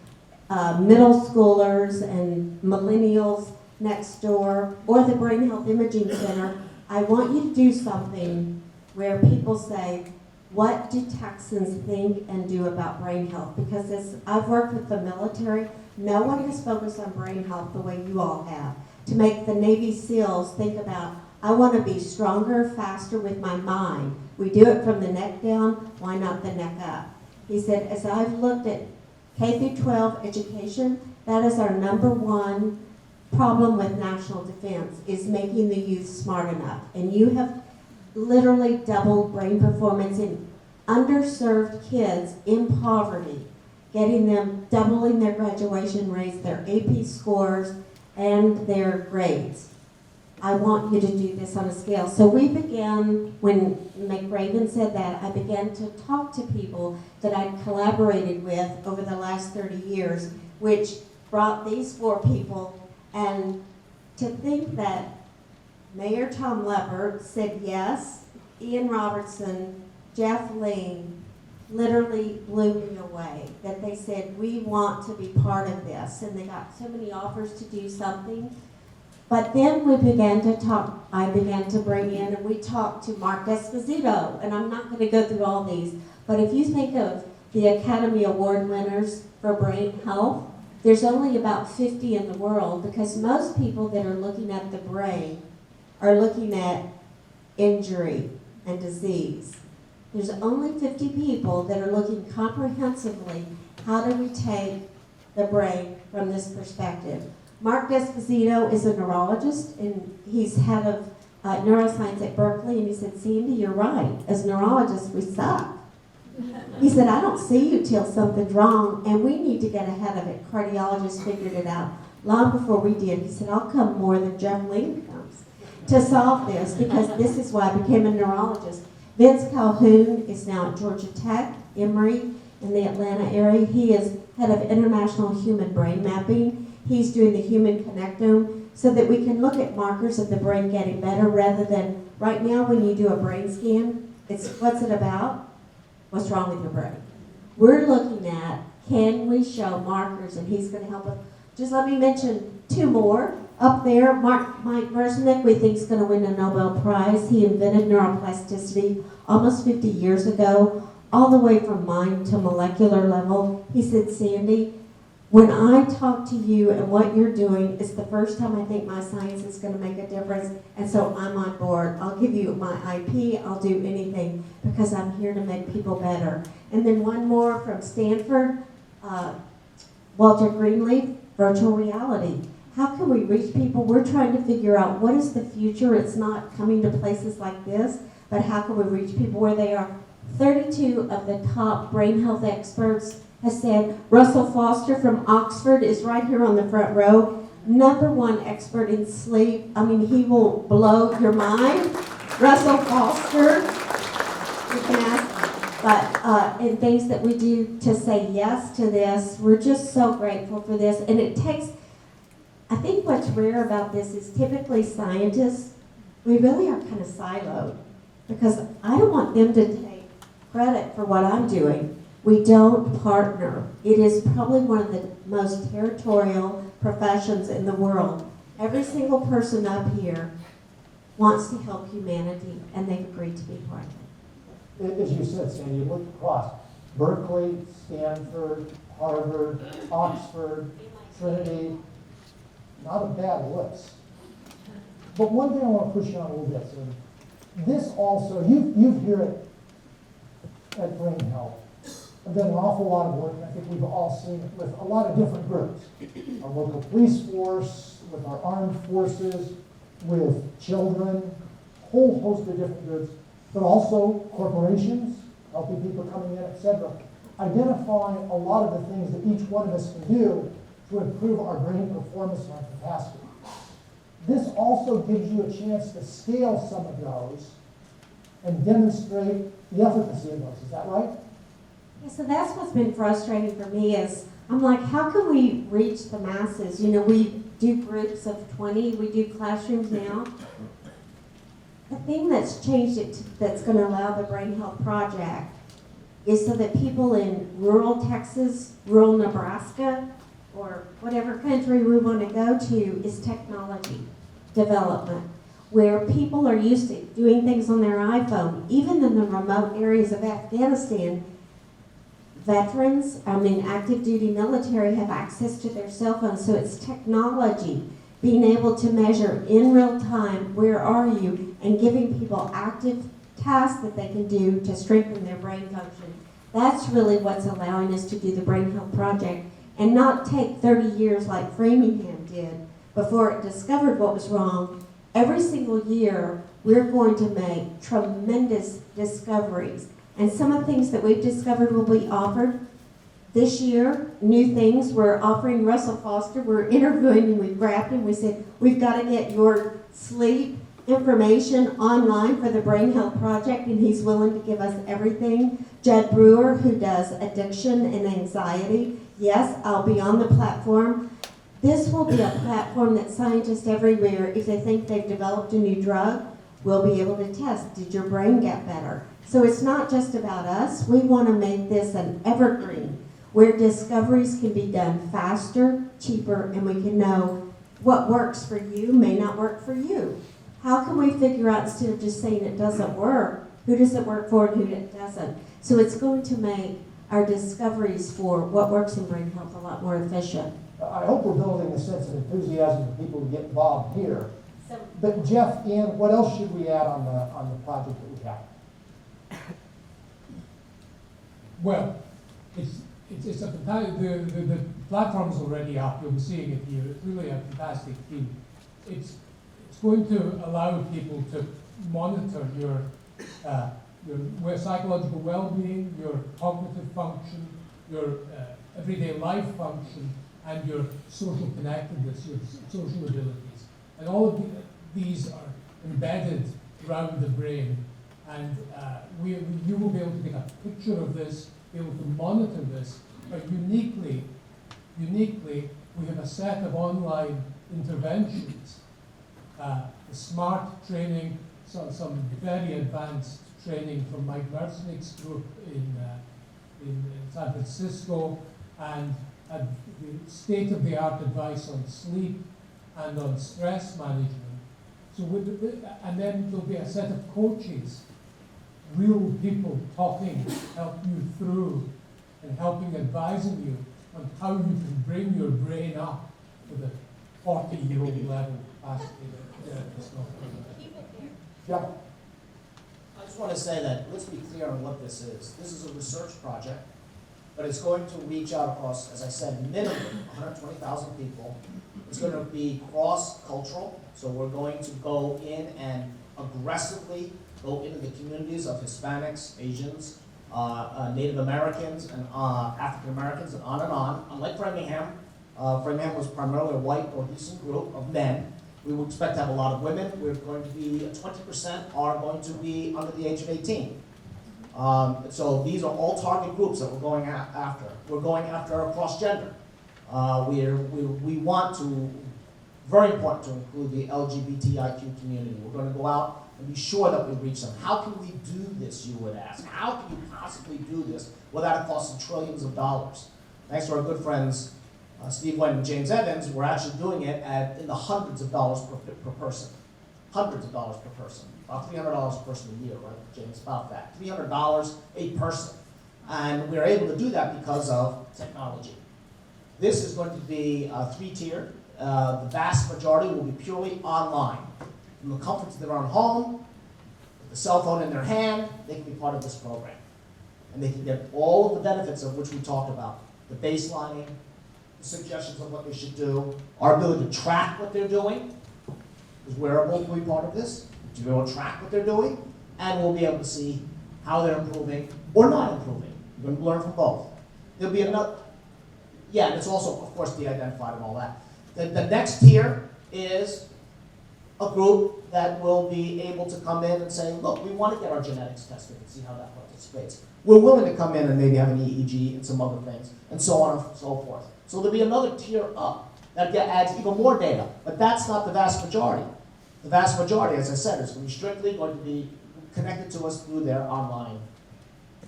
middle schoolers and millennials next door, or the Brain Health Imaging Center. I want you to do something where people say, what do Texans think and do about brain health? Because I've worked with the military, no one has focused on brain health the way you all have. To make the Navy SEALs think about, I want to be stronger, faster with my mind. We do it from the neck down, why not the neck up? He said, as I've looked at K through 12 education, that is our #1 problem with national defense, is making the youth smart enough. And you have literally doubled brain performance in underserved kids in poverty, getting them, doubling their graduation rates, their AP scores, and their grades. I want you to do this on a scale. So we began, when McRaven said that, I began to talk to people that I'd collaborated with over the last 30 years, which brought these 4 people. And to think that Mayor Tom Leppert said yes, Ian Robertson, Jeff Ling, literally blew me away. That they said, we want to be part of this. And they got so many offers to do something. But then we began to talk, I began to bring in, and we talked to Mark Esposito, and I'm not going to go through all these, but if you think of the Academy Award winners for brain health, there's only about 50 in the world, because most people that are looking at the brain are looking at injury and disease. There's only 50 people that are looking comprehensively, how do we take the brain from this perspective? Mark Esposito is a neurologist, and he's head of neuroscience at Berkeley, and he said, Sandy, you're right. As neurologists, we suck. He said, I don't see you till something's wrong, and we need to get ahead of it. Cardiologists figured it out long before we did. He said, I'll come more than Jeff Ling comes to solve this, because this is why I became a neurologist. Vince Calhoun is now at Georgia Tech, Emory, in the Atlanta area. He is head of international human brain mapping. He's doing the human connectome so that we can look at markers of the brain getting better, rather than right now when you do a brain scan, it's what's it about? What's wrong with your brain? We're looking at, can we show markers, and he's going to help us. Just let me mention 2 more. Up there, Mike Mersnick, we think is going to win a Nobel Prize. He invented neuroplasticity almost 50 years ago, all the way from mind to molecular level. He said, Sandy, when I talk to you and what you're doing, it's the first time I think my science is going to make a difference, and so I'm on board. I'll give you my IP, I'll do anything, because I'm here to make people better. And then one more from Stanford, Walter Greenleaf, virtual reality. How can we reach people? We're trying to figure out what is the future. It's not coming to places like this, but how can we reach people where they are? 32 of the top brain health experts has said, Russell Foster from Oxford is right here on the front row, #1 expert in sleep. I mean, he will blow your mind. Russell Foster, you can ask, but in things that we do to say yes to this, we're just so grateful for this. And it takes, I think what's rare about this is typically scientists, we really are kind of siloed, because I don't want them to take credit for what I'm doing. We don't partner. It is probably one of the most territorial professions in the world. Every single person up here wants to help humanity, and they've agreed to be part of it. As you said, Sandy, you look across Berkeley, Stanford, Harvard, Oxford, Trinity, not a bad list. But one thing I want to push you on a little bit, Sandy. This also, you hear it at Brain Health. I've done an awful lot of work, and I think we've all seen it with a lot of different groups. Our local police force, with our armed forces, with children, a whole host of different groups, but also corporations, helping people coming in, etc. Identifying a lot of the things that each one of us can do to improve our brain performance and our capacity. This also gives you a chance to scale some of those and demonstrate the efficacy of those. Is that right? Yeah, so that's what's been frustrating for me is, I'm like, how can we reach the masses? You know, we do groups of 20, we do classrooms now. The thing that's changed it, that's going to allow the Brain Health Project, is so that people in rural Texas, rural Nebraska, or whatever country we want to go to, is technology development, where people are used to doing things on their iPhone. Even in the remote areas of Afghanistan, veterans, active duty military have access to their cell phones, so it's technology, being able to measure in real time, where are you, and giving people active tasks that they can do to strengthen their brain function. That's really what's allowing us to do the Brain Health Project, and not take 30 years like Framingham did before it discovered what was wrong. Every single year, we're going to make tremendous discoveries. And some of the things that we've discovered will be offered This year, new things, we're offering Russell Foster, we're interviewing and we grabbed him, we said, we've got to get your sleep information online for the Brain Health Project, and he's willing to give us everything. Judd Brewer, who does addiction and anxiety, yes, I'll be on the platform. This will be a platform that scientists everywhere, if they think they've developed a new drug, will be able to test, did your brain get better? So it's not just about us, we want to make this an evergreen, where discoveries can be done faster, cheaper, and we can know what works for you may not work for you. How can we figure out, instead of just saying it doesn't work, who does it work for and who it doesn't? So it's going to make our discoveries for what works in brain health a lot more efficient. I hope we're building a sense of enthusiasm for people to get involved here. So, But Jeff, Ian, what else should we add on the project that we have? Well, it's a fantastic, the platform's already up, you'll be seeing it here, it's really a fantastic theme. It's going to allow people to monitor your psychological well-being, your cognitive function, your everyday life function, and your social connectedness, your social abilities. And all of these are embedded around the brain. And you will be able to take a picture of this, be able to monitor this, but uniquely, we have a set of online interventions, the SMART training, some very advanced training from Mike Merzenig's group in San Francisco, and the state-of-the-art advice on sleep and on stress management. So and then there'll be a set of coaches, real people talking, help you through and advising you on how you can bring your brain up to the 40-year-old level capacity that it's not. Jeff? I just want to say that, let's be clear on what this is. This is a research project, but it's going to reach out across, as I said, minimum 120,000 people. It's going to be cross-cultural, so we're going to go in and aggressively go into the communities of Hispanics, Asians, Native Americans, and African Americans, and on. Unlike Framingham, Framingham was primarily a white Northeastern group of men. We would expect to have a lot of women. We're going to be 20% are going to be under the age of 18. So these are all target groups that we're going after. We're going after across gender. We want to, very important to include the LGBTIQ community. We're going to go out and be sure that we reach them. How can we do this, you would ask? How can you possibly do this without it costing trillions of dollars? Thanks to our good friends, Steve White and James Evans, we're actually doing it in the hundreds of dollars per person. Hundreds of dollars per person. About $300 a person a year, right, James? About that. $300 a person. And we're able to do that because of technology. This is going to be three-tiered. The vast majority will be purely online. From the comfort of their own home, with the cell phone in their hand, they can be part of this program. And they can get all of the benefits of which we talked about. The baselining, the suggestions of what they should do, our ability to track what they're doing, because wearable will be part of this, to be able to track what they're doing, and we'll be able to see how they're improving or not improving. You're going to learn from both. There'll be another, yeah, and it's also, of course, de-identified and all that. The next tier is a group that will be able to come in and say, look, we want to get our genetics tested and see how that participates. We're willing to come in and maybe have an EEG and some other things, and so on and so forth. So there'll be another tier up that adds even more data, but that's not the vast majority. The vast majority, as I said, is going to be strictly going to be connected to us through their online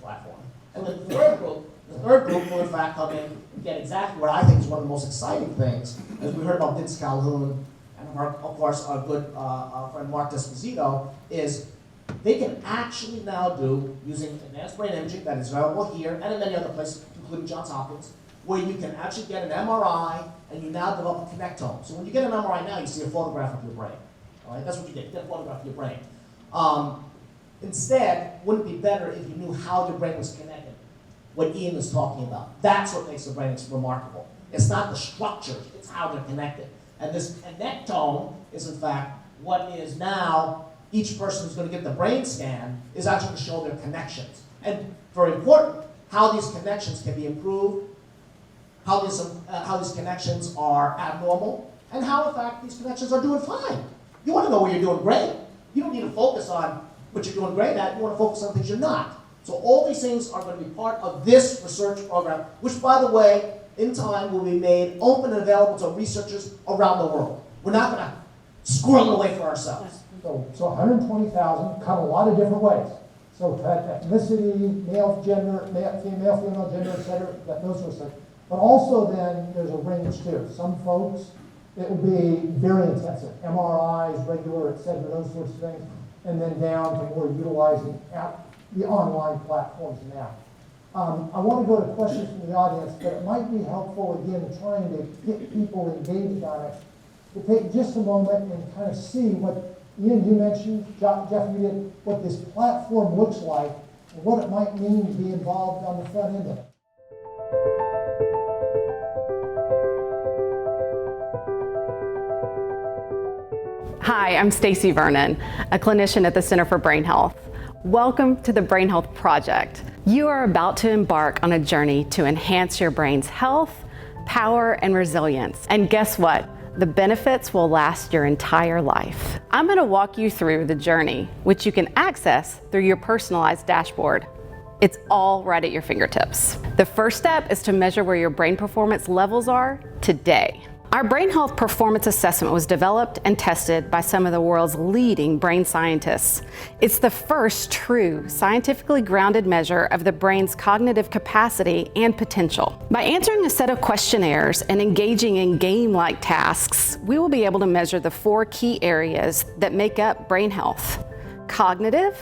platform. And then the third group will in fact come in and get exactly what I think is one of the most exciting things, as we heard about Vince Calhoun, and of course our good friend Mark Desposito, is they can actually now do, using advanced brain imaging that is available here and in many other places, including Johns Hopkins, where you can actually get an MRI and you now develop a connectome. So when you get an MRI now, you see a photograph of your brain. All right, that's what you get. You get a photograph of your brain. Instead, wouldn't it be better if you knew how your brain was connected? What Ian was talking about. That's what makes the brain remarkable. It's not the structures, it's how they're connected. And this connectome is in fact what is now, each person who's going to get the brain scan is actually going to show their connections. And very important, how these connections can be improved how these connections are abnormal, and how, in fact, these connections are doing fine. You want to know where you're doing great. You don't need to focus on what you're doing great at. You want to focus on things you're not. So all these things are going to be part of this research program, which, by the way, in time will be made open and available to researchers around the world. We're not going to squirrel away for ourselves. So 120,000 cut a lot of different ways. So cut ethnicity, male, gender, female, female gender, et cetera, those sorts of things. But also then there's a range too. Some folks, it will be very intensive. MRIs, regular, et cetera, those sorts of things. And then down to more utilizing the online platforms now. I want to go to questions from the audience, but it might be helpful, again, trying to get people engaged on it, to take just a moment and kind of see what, Ian, you mentioned, Jeff, you did, what this platform looks like, and what it might mean to be involved on the front end of it. Hi, I'm Stacy Vernon, a clinician at the Center for Brain Health. Welcome to the Brain Health Project. You are about to embark on a journey to enhance your brain's health, power, and resilience. And guess what? The benefits will last your entire life. I'm going to walk you through the journey, which you can access through your personalized dashboard. It's all right at your fingertips. The first step is to measure where your brain performance levels are today. Our brain health performance assessment was developed and tested by some of the world's leading brain scientists. It's the first true scientifically grounded measure of the brain's cognitive capacity and potential. By answering a set of questionnaires and engaging in game-like tasks, we will be able to measure the 4 key areas that make up brain health: cognitive,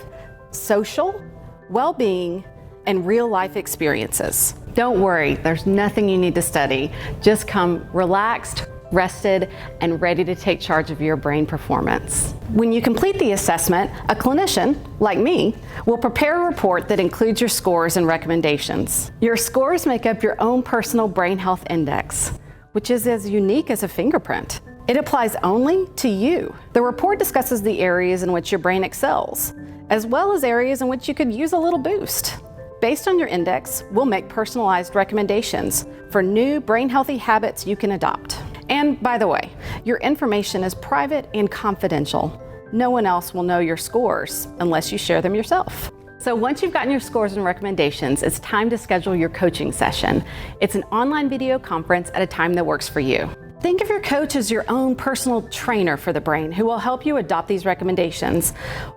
social, well-being, and real-life experiences. Don't worry, there's nothing you need to study. Just come relaxed, rested, and ready to take charge of your brain performance. When you complete the assessment, a clinician, like me, will prepare a report that includes your scores and recommendations. Your scores make up your own personal brain health index, which is as unique as a fingerprint. It applies only to you. The report discusses the areas in which your brain excels, as well as areas in which you could use a little boost. Based on your index, we'll make personalized recommendations for new brain-healthy habits you can adopt. And by the way, your information is private and confidential. No one else will know your scores unless you share them yourself. So once you've gotten your scores and recommendations, it's time to schedule your coaching session. It's an online video conference at a time that works for you. Think of your coach as your own personal trainer for the brain who will help you adopt these recommendations.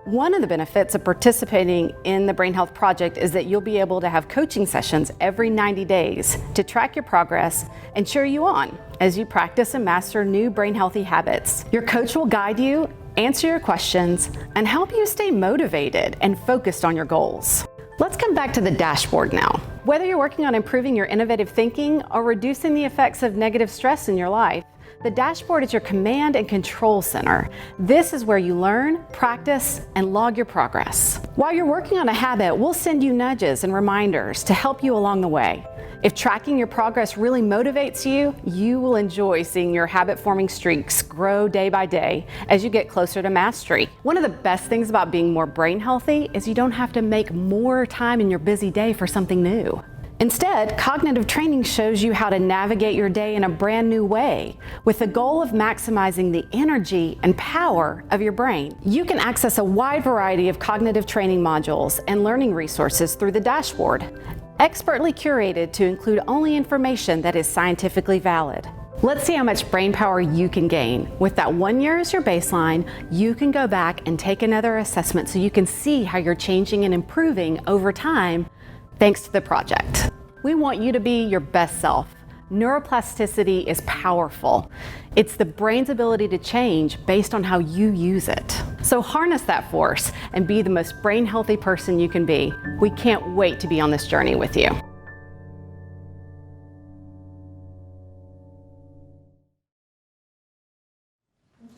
One of the benefits of participating in the Brain Health Project is that you'll be able to have coaching sessions every 90 days to track your progress and cheer you on as you practice and master new brain healthy habits. Your coach will guide you, answer your questions, and help you stay motivated and focused on your goals. Let's come back to the dashboard now. Whether you're working on improving your innovative thinking or reducing the effects of negative stress in your life, the dashboard is your command and control center. This is where you learn, practice, and log your progress. While you're working on a habit, we'll send you nudges and reminders to help you along the way. If tracking your progress really motivates you, you will enjoy seeing your habit-forming streaks grow day by day as you get closer to mastery. One of the best things about being more brain healthy is you don't have to make more time in your busy day for something new. Instead, cognitive training shows you how to navigate your day in a brand new way with the goal of maximizing the energy and power of your brain. You can access a wide variety of cognitive training modules and learning resources through the dashboard, expertly curated to include only information that is scientifically valid. Let's see how much brain power you can gain. With that 1 year as your baseline, you can go back and take another assessment so you can see how you're changing and improving over time thanks to the project. We want you to be your best self. Neuroplasticity is powerful. It's the brain's ability to change based on how you use it. So harness that force and be the most brain healthy person you can be. We can't wait to be on this journey with you.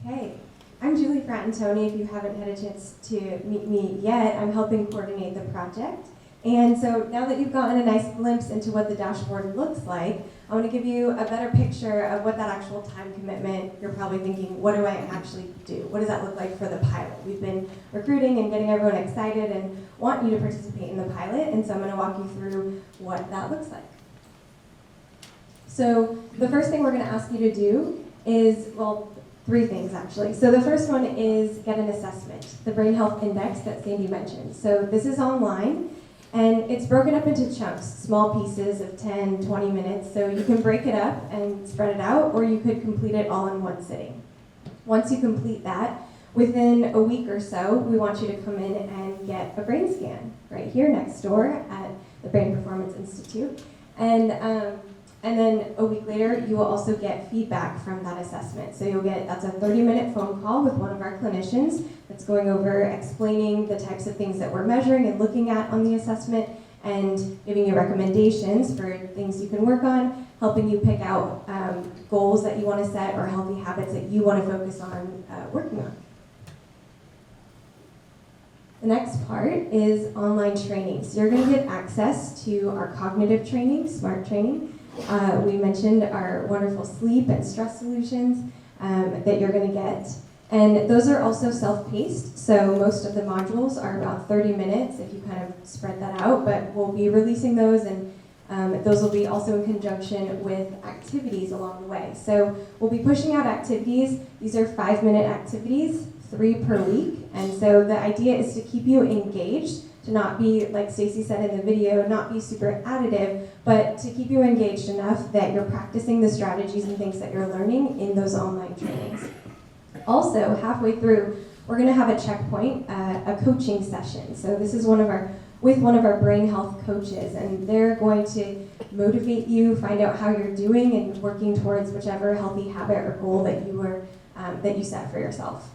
Okay, I'm Julie Fratantoni. If you haven't had a chance to meet me yet, I'm helping coordinate the project. And so now that you've gotten a nice glimpse into what the dashboard looks like, I want to give you a better picture of what that actual time commitment, you're probably thinking, what do I actually do? What does that look like for the pilot? We've been recruiting and getting everyone excited and want you to participate in the pilot, and so I'm going to walk you through what that looks like. So the first thing we're going to ask you to do is, well, 3 things actually. So the first one is get an assessment, the Brain Health Index that Sandi mentioned. So this is online, and it's broken up into chunks, small pieces of 10, 20 minutes. So you can break it up and spread it out, or you could complete it all in one sitting. Once you complete that, within a week or so, we want you to come in and get a brain scan right here next door at the Brain Performance Institute. And then a week later, you will also get feedback from that assessment. So that's a 30-minute phone call with one of our clinicians that's going over explaining the types of things that we're measuring and looking at on the assessment, and giving you recommendations for things you can work on, helping you pick out goals that you want to set or healthy habits that you want to focus on working on. The next part is online training. So you're going to get access to our cognitive training, SMART training. We mentioned our wonderful sleep and stress solutions that you're going to get. And those are also self-paced, so most of the modules are about 30 minutes if you kind of spread that out, but we'll be releasing those, and those will be also in conjunction with activities along the way. So we'll be pushing out activities. These are 5-minute activities, 3 per week, and so the idea is to keep you engaged, to not be, like Stacy said in the video, not be super additive, but to keep you engaged enough that you're practicing the strategies and things that you're learning in those online trainings. Also, halfway through, we're going to have a checkpoint, a coaching session. So this is with one of our brain health coaches, and they're going to motivate you, find out how you're doing, and working towards whichever healthy habit or goal that you set for yourself.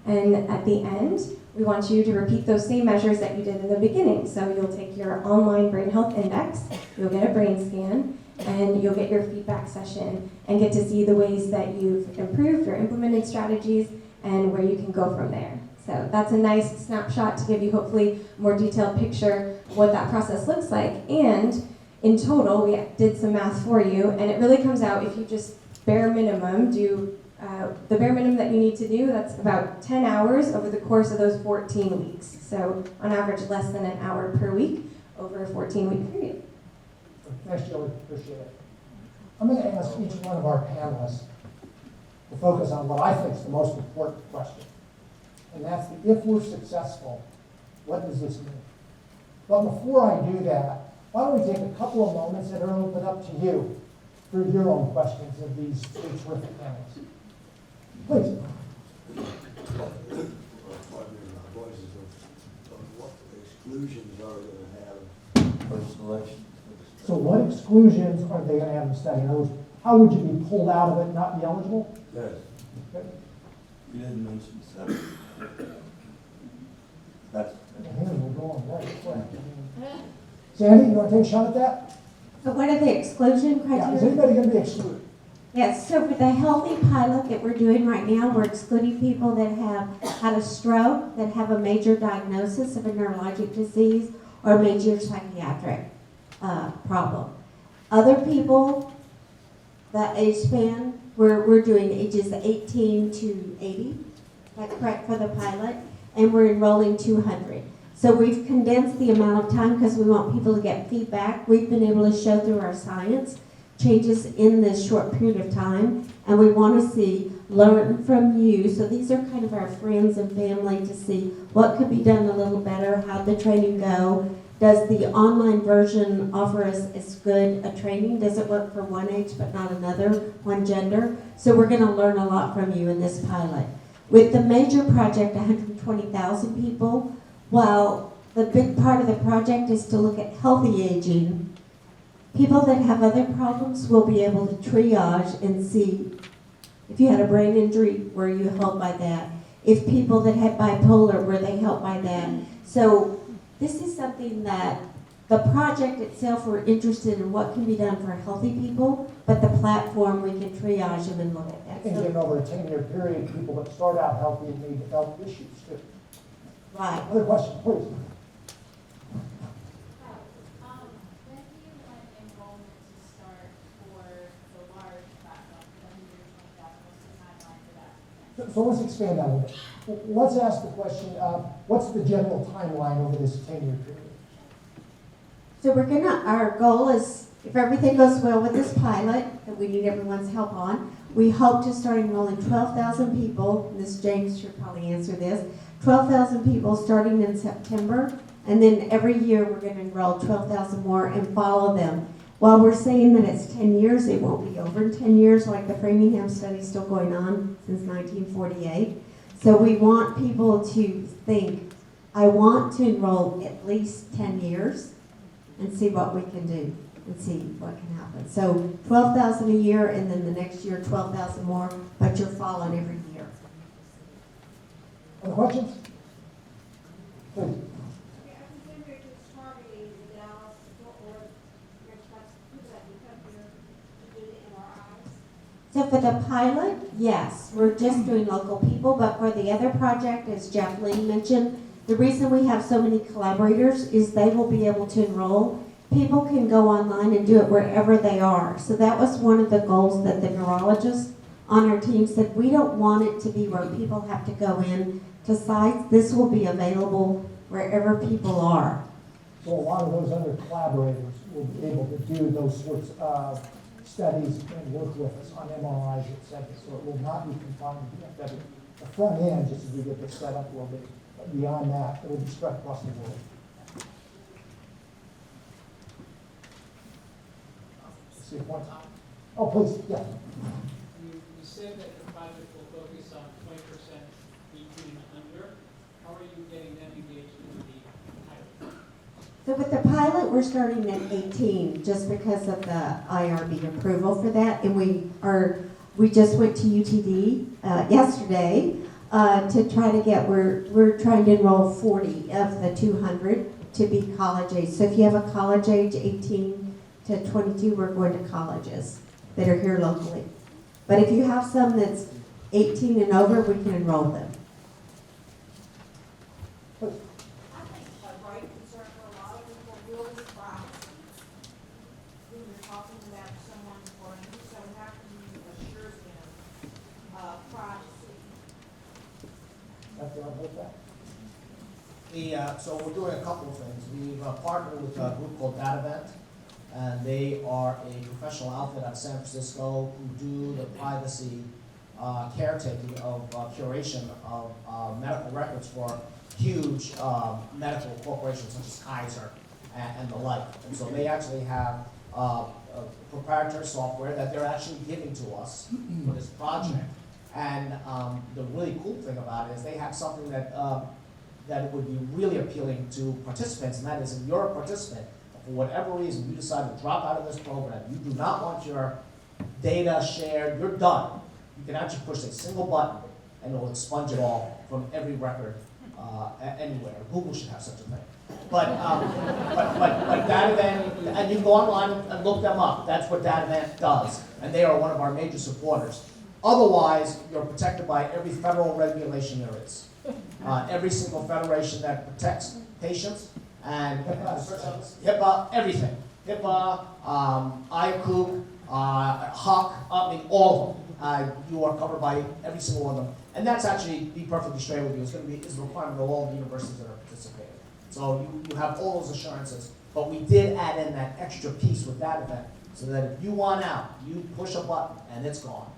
And at the end, we want you to repeat those same measures that you did in the beginning. So you'll take your online brain health index, you'll get a brain scan, and you'll get your feedback session and get to see the ways that you've improved or implemented strategies and where you can go from there. So that's a nice snapshot to give you hopefully a more detailed picture of what that process looks like. And in total, we did some math for you, and it really comes out if you just bare minimum do the bare minimum that you need to do, that's about 10 hours over the course of those 14 weeks. So on average, less than an hour per week over a 14-week period. Thanks, Julie, appreciate it. I'm going to ask each one of our panelists to focus on what I think is the most important question. And that's the, if we're successful, what does this mean? But before I do that, why don't we take a couple of moments and open up to you for your own questions of these 3 terrific panelists. Please. Voices of what exclusions are going to have for selection. So what exclusions are they going to have in the study? In other words, how would you be pulled out of it and not be eligible? Yes. Okay. You didn't mention 7. That's The hands were going right quick. Sandi, you want to take a shot at that? So what are the exclusion criteria? Yeah, is anybody going to be excluded? Yes, so for the healthy pilot that we're doing right now, we're excluding people that have had a stroke, that have a major diagnosis of a neurologic disease, or a major psychiatric problem. Other people, the age span, we're doing ages 18 to 80, that's correct for the pilot, and we're enrolling 200. So we've condensed the amount of time because we want people to get feedback. We've been able to show through our science changes in this short period of time, and we want to learn from you. So these are kind of our friends and family to see what could be done a little better, how'd the training go, does the online version offer us as good a training, does it work for one age but not another, one gender? So we're going to learn a lot from you in this pilot. With the major project, 120,000 people, while the big part of the project is to look at healthy aging, people that have other problems will be able to triage and see if you had a brain injury, were you helped by that? If people that had bipolar, were they helped by that? So this is something that the project itself, we're interested in what can be done for healthy people, but the platform, we can triage them and look at that. And given over a 10-year period, people that start out healthy and may develop issues too. Right. Other questions, please. So let's expand that a little bit. Let's ask the question, what's the general timeline over this 10-year period? So our goal is If everything goes well with this pilot, that we need everyone's help on, we hope to start enrolling 12,000 people. Ms. James should probably answer this. 12,000 people starting in September, and then every year we're going to enroll 12,000 more and follow them. While we're saying that it's 10 years, it won't be over in 10 years, like the Framingham study is still going on since 1948. So we want people to think, I want to enroll at least 10 years and see what we can do and see what can happen. So 12,000 a year, and then the next year 12,000 more, but you're following every year. Other questions? Please. So for the pilot, yes, we're just doing local people, but for the other project, as Jeff Ling mentioned, the reason we have so many collaborators is they will be able to enroll. People can go online and do it wherever they are. So that was one of the goals that the neurologists on our team said, we don't want it to be where people have to go in to sites. This will be available wherever people are. So a lot of those other collaborators will be able to do those sorts of studies and work with us on MRIs, et cetera. So it will not be confined to DFW. The front end, just as we get this set up, will be. But beyond that, it will be spread across the world. Let's see if one time. Oh, please, yeah. You said that the project will focus on 20% 18 and under. How are you getting them engaged in the pilot? So with the pilot, we're starting at 18 just because of the IRB approval for that. And we just went to UTD yesterday to try to get, we're trying to enroll 40 of the 200 to be college age. So if you have a college age 18 to 22, we're going to colleges that are here locally. But if you have some that's 18 and over, we can enroll them. I think a great concern for a lot of people will be privacy. When you're talking about someone's brain, so how can you assure them privacy? That's what I'm with that. So we're doing a couple of things. We've partnered with a group called DataVent, and they are a professional outfit out of San Francisco who do the privacy caretaking of curation of medical records for huge medical corporations such as Kaiser and the like. And so they actually have a proprietary software that they're actually giving to us for this project. And the really cool thing about it is they have something that that would be really appealing to participants, and that is if you're a participant, for whatever reason you decide to drop out of this program, you do not want your data shared, you're done. You can actually push a single button and it will expunge it all from every record anywhere. Google should have such a thing. But DataVent, and you can go online and look them up. That's what DataVent does, and they are one of our major supporters. Otherwise, you're protected by every federal regulation there is. Every single federation that protects patients and HIPAA, everything. HIPAA, IACUC, HUC, I mean, all of them. You are covered by every single one of them. And that's actually, be perfectly straight with you, it's going to be is a requirement of all the universities that are participating. So you have all those assurances. But we did add in that extra piece with DataVent so that if you want out, you push a button and it's gone.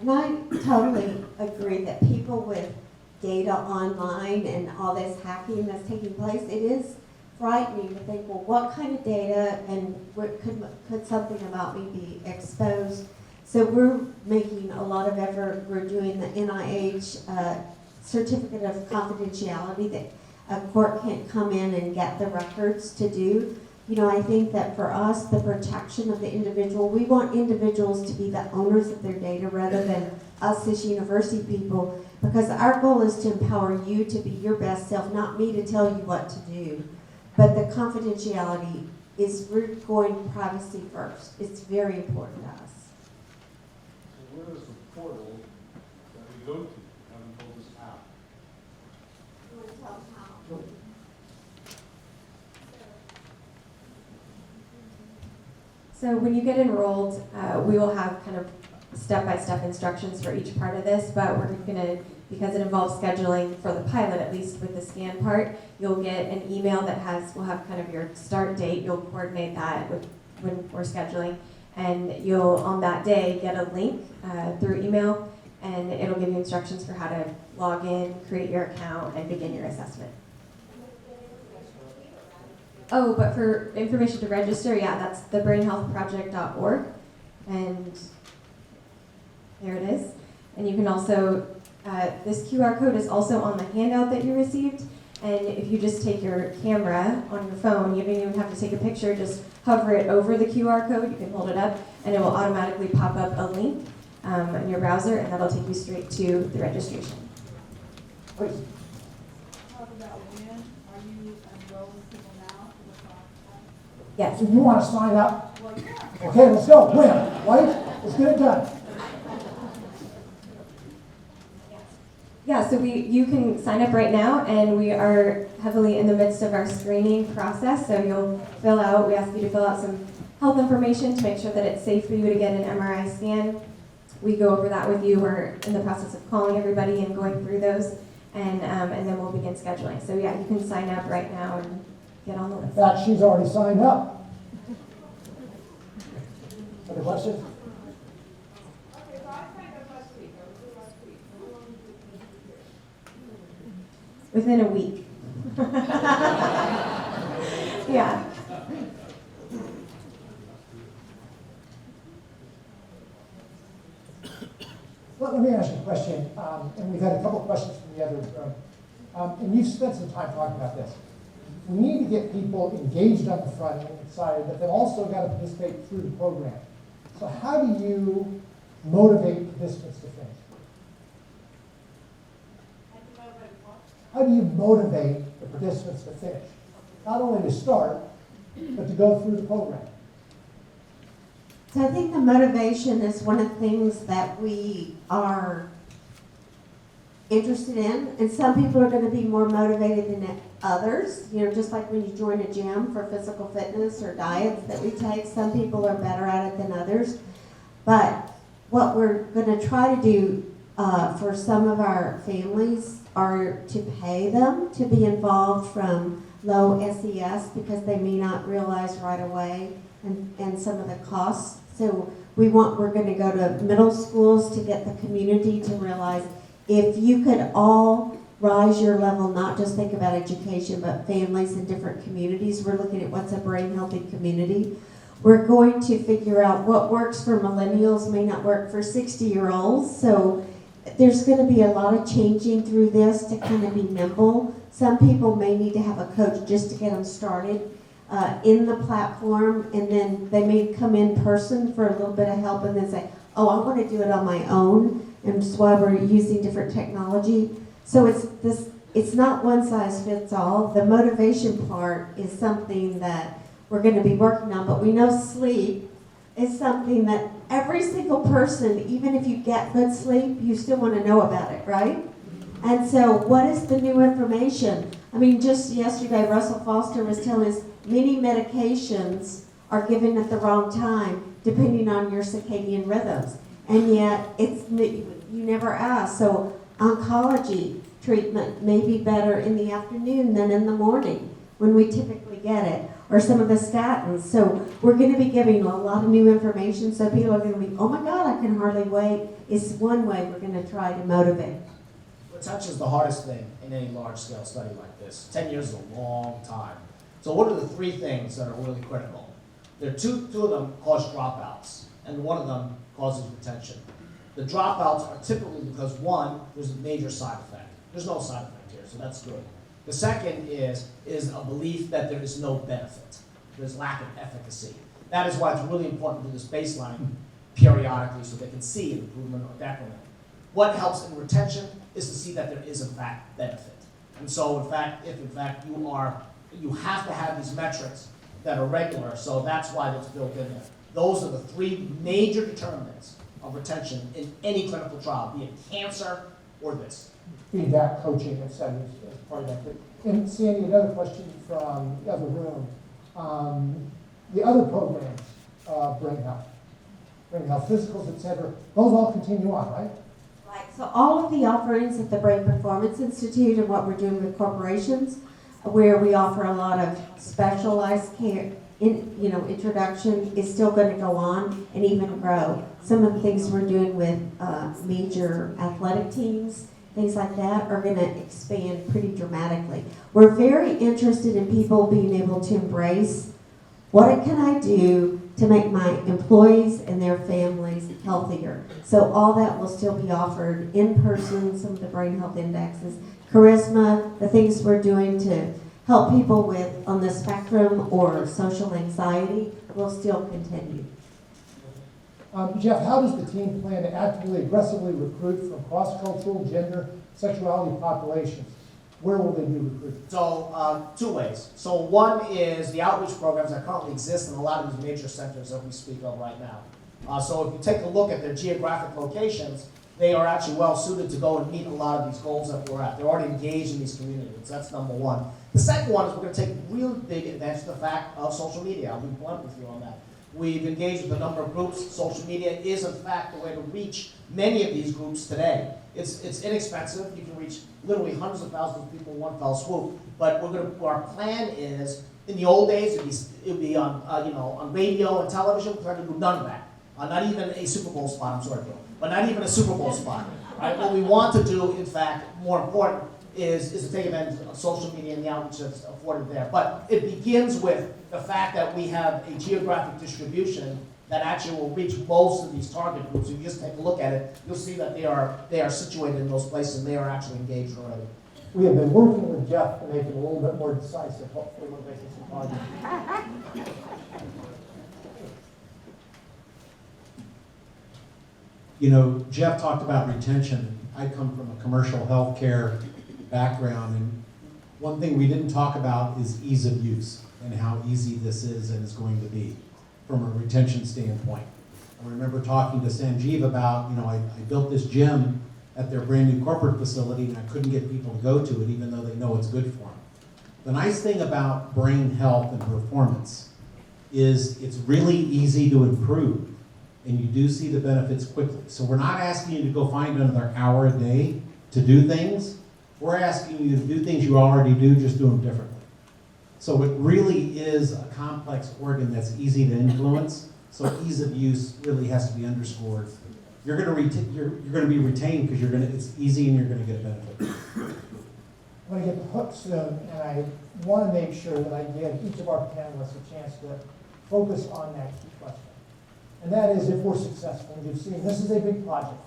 And I totally agree that people with data online and all this hacking that's taking place, it is frightening to think, well, what kind of data and what could something about me be exposed? So we're making a lot of effort. We're doing the NIH certificate of confidentiality that a court can't come in and get the records to do. You know, I think that for us, the protection of the individual, we want individuals to be the owners of their data rather than us as university people, because our goal is to empower you to be your best self, not me to tell you what to do. But the confidentiality is, we're going privacy first. It's very important to us. So where is the portal that we go to? You haven't told us how. You want to tell them how? So when you get enrolled, we will have kind of step-by-step instructions for each part of this, but we're going to, because it involves scheduling for the pilot, at least with the scan part, you'll get an email that will have kind of your start date. You'll coordinate that with when we're scheduling. And you'll, on that day, get a link through email, and it'll give you instructions for how to log in, create your account, and begin your assessment. Oh, but for information to register, yeah, that's thebrainhealthproject.org. And there it is. And you can also, this QR code is also on the handout that you received. And if you just take your camera on your phone, you don't even have to take a picture, just hover it over the QR code, you can hold it up, and it will automatically pop up a link in your browser, and that'll take you straight to the registration. Please. Talk about when, are you enrolling people now for the process? Yes. So you want to sign up? Well, yeah. Okay, let's go. When? Right? Let's get it done. Yeah, so you can sign up right now, and we are heavily in the midst of our screening process. So we ask you to fill out some health information to make sure that it's safe for you to get an MRI scan. We go over that with you. We're in the process of calling everybody and going through those, and then we'll begin scheduling. So yeah, you can sign up right now and get on the In list. fact, she's already signed up. Other questions? Okay, so I signed up last week, I was here last week. How long did it take you to get? Within a week. Yeah. Well, let me ask you a question, and we've had a couple of questions from the other room. And you've spent some time talking about this. We need to get people engaged on the front end, excited, but they've also got to participate through the program. So how do you motivate participants to finish? How do you motivate the participants to finish? Not only to start, but to go through the program. So I think the motivation is one of the things that we are interested in, and some people are going to be more motivated than others. You know, just like when you join a gym for physical fitness or diets that we take, some people are better at it than others. But what we're going to try to do for some of our families are to pay them to be involved from low SES because they may not realize right away and some of the costs. So we're going to go to middle schools to get the community to realize if you could all rise your level, not just think about education, but families in different communities. We're looking at what's a brain healthy community. We're going to figure out what works for millennials may not work for 60-year-olds. So there's going to be a lot of changing through this to kind of be nimble. Some people may need to have a coach just to get them started in the platform, and then they may come in person for a little bit of help and then say, oh, I want to do it on my own, and that's why we're using different technology. So it's not one size fits all. The motivation part is something that we're going to be working on, but we know sleep is something that every single person, even if you get good sleep, you still want to know about it, right? And so what is the new information? I mean, just yesterday, Russell Foster was telling us many medications are given at the wrong time, depending on your circadian rhythms. And yet, you never ask. So oncology treatment may be better in the afternoon than in the morning when we typically get it, or some of the statins. So we're going to be giving a lot of new information, so people are going to be, oh my God, I can hardly wait. It's one way we're going to try to motivate. Retention is the hardest thing in any large-scale study like this. 10 years is a long time. So what are the three things that are really critical? There are two of them cause dropouts, and one of them causes retention. The dropouts are typically because, one, there's a major side effect. There's no side effect here, so that's good. The second is a belief that there is no benefit. There's lack of efficacy. That is why it's really important to do this baseline periodically so they can see an improvement or decrement. What helps in retention is to see that there is, in fact, benefit. And so, if in fact you have to have these metrics that are regular, so that's why that's built in there. Those are the three major determinants of retention in any clinical trial, be it cancer or this. Feedback, coaching, et cetera, as part of that. And Sandy, another question from the other room. The other programs, brain health physicals, et cetera, those all continue on, right? Right. So all of the offerings at the Brain Performance Institute and what we're doing with corporations, where we offer a lot of specialized introduction is still going to go on and even grow. Some of the things we're doing with major athletic teams, things like that, are going to expand pretty dramatically. We're very interested in people being able to embrace what can I do to make my employees and their families healthier. So all that will still be offered in person, some of the brain health indexes, charisma, the things we're doing to help people with on the spectrum or social anxiety will still continue. Jeff, how does the team plan to actively, aggressively recruit from cross-cultural, gender, sexuality populations? Where will they be recruited? So, two ways. So one is the outreach programs that currently exist in a lot of these major centers that we speak of right now. So if you take a look at their geographic locations, they are actually well suited to go and meet a lot of these goals that we're at. They're already engaged in these communities. That's number one. The second one is we're going to take real big advantage of the fact of social media. I'll be blunt with you on that. We've engaged with a number of groups. Social media is, in fact, the way to reach many of these groups today. It's inexpensive. You can reach literally hundreds of thousands of people in one fell swoop. But our plan is, in the old days, it'd be on on radio and television. We're trying to do none of that. Not even a Super Bowl spot. I'm sorry, Bill, but not even a Super Bowl spot. Right? What we want to do, in fact, more important, is to take advantage of social media and the outreach that's afforded there. But it begins with the fact that we have a geographic distribution that actually will reach most of these target groups. If you just take a look at it, you'll see that they are situated in those places and they are actually engaged already. We have been working with Jeff to make it a little bit more decisive. Hopefully we're making some progress. You know, Jeff talked about retention. I come from a commercial healthcare background, and one thing we didn't talk about is ease of use and how easy this is and is going to be from a retention standpoint. I remember talking to Sanjeev about, I built this gym at their brand new corporate facility and I couldn't get people to go to it even though they know it's good for them. The nice thing about brain health and performance is it's really easy to improve and you do see the benefits quickly. So we're not asking you to go find another hour a day to do things. We're asking you to do things you already do, just do them differently. So it really is a complex organ that's easy to influence. So ease of use really has to be underscored. You're going to be retained because it's easy and you're going to get a benefit. I'm going to get the hook soon, and I want to make sure that I give each of our panelists a chance to focus on that key question. And that is, if we're successful, and you've seen this is a big project.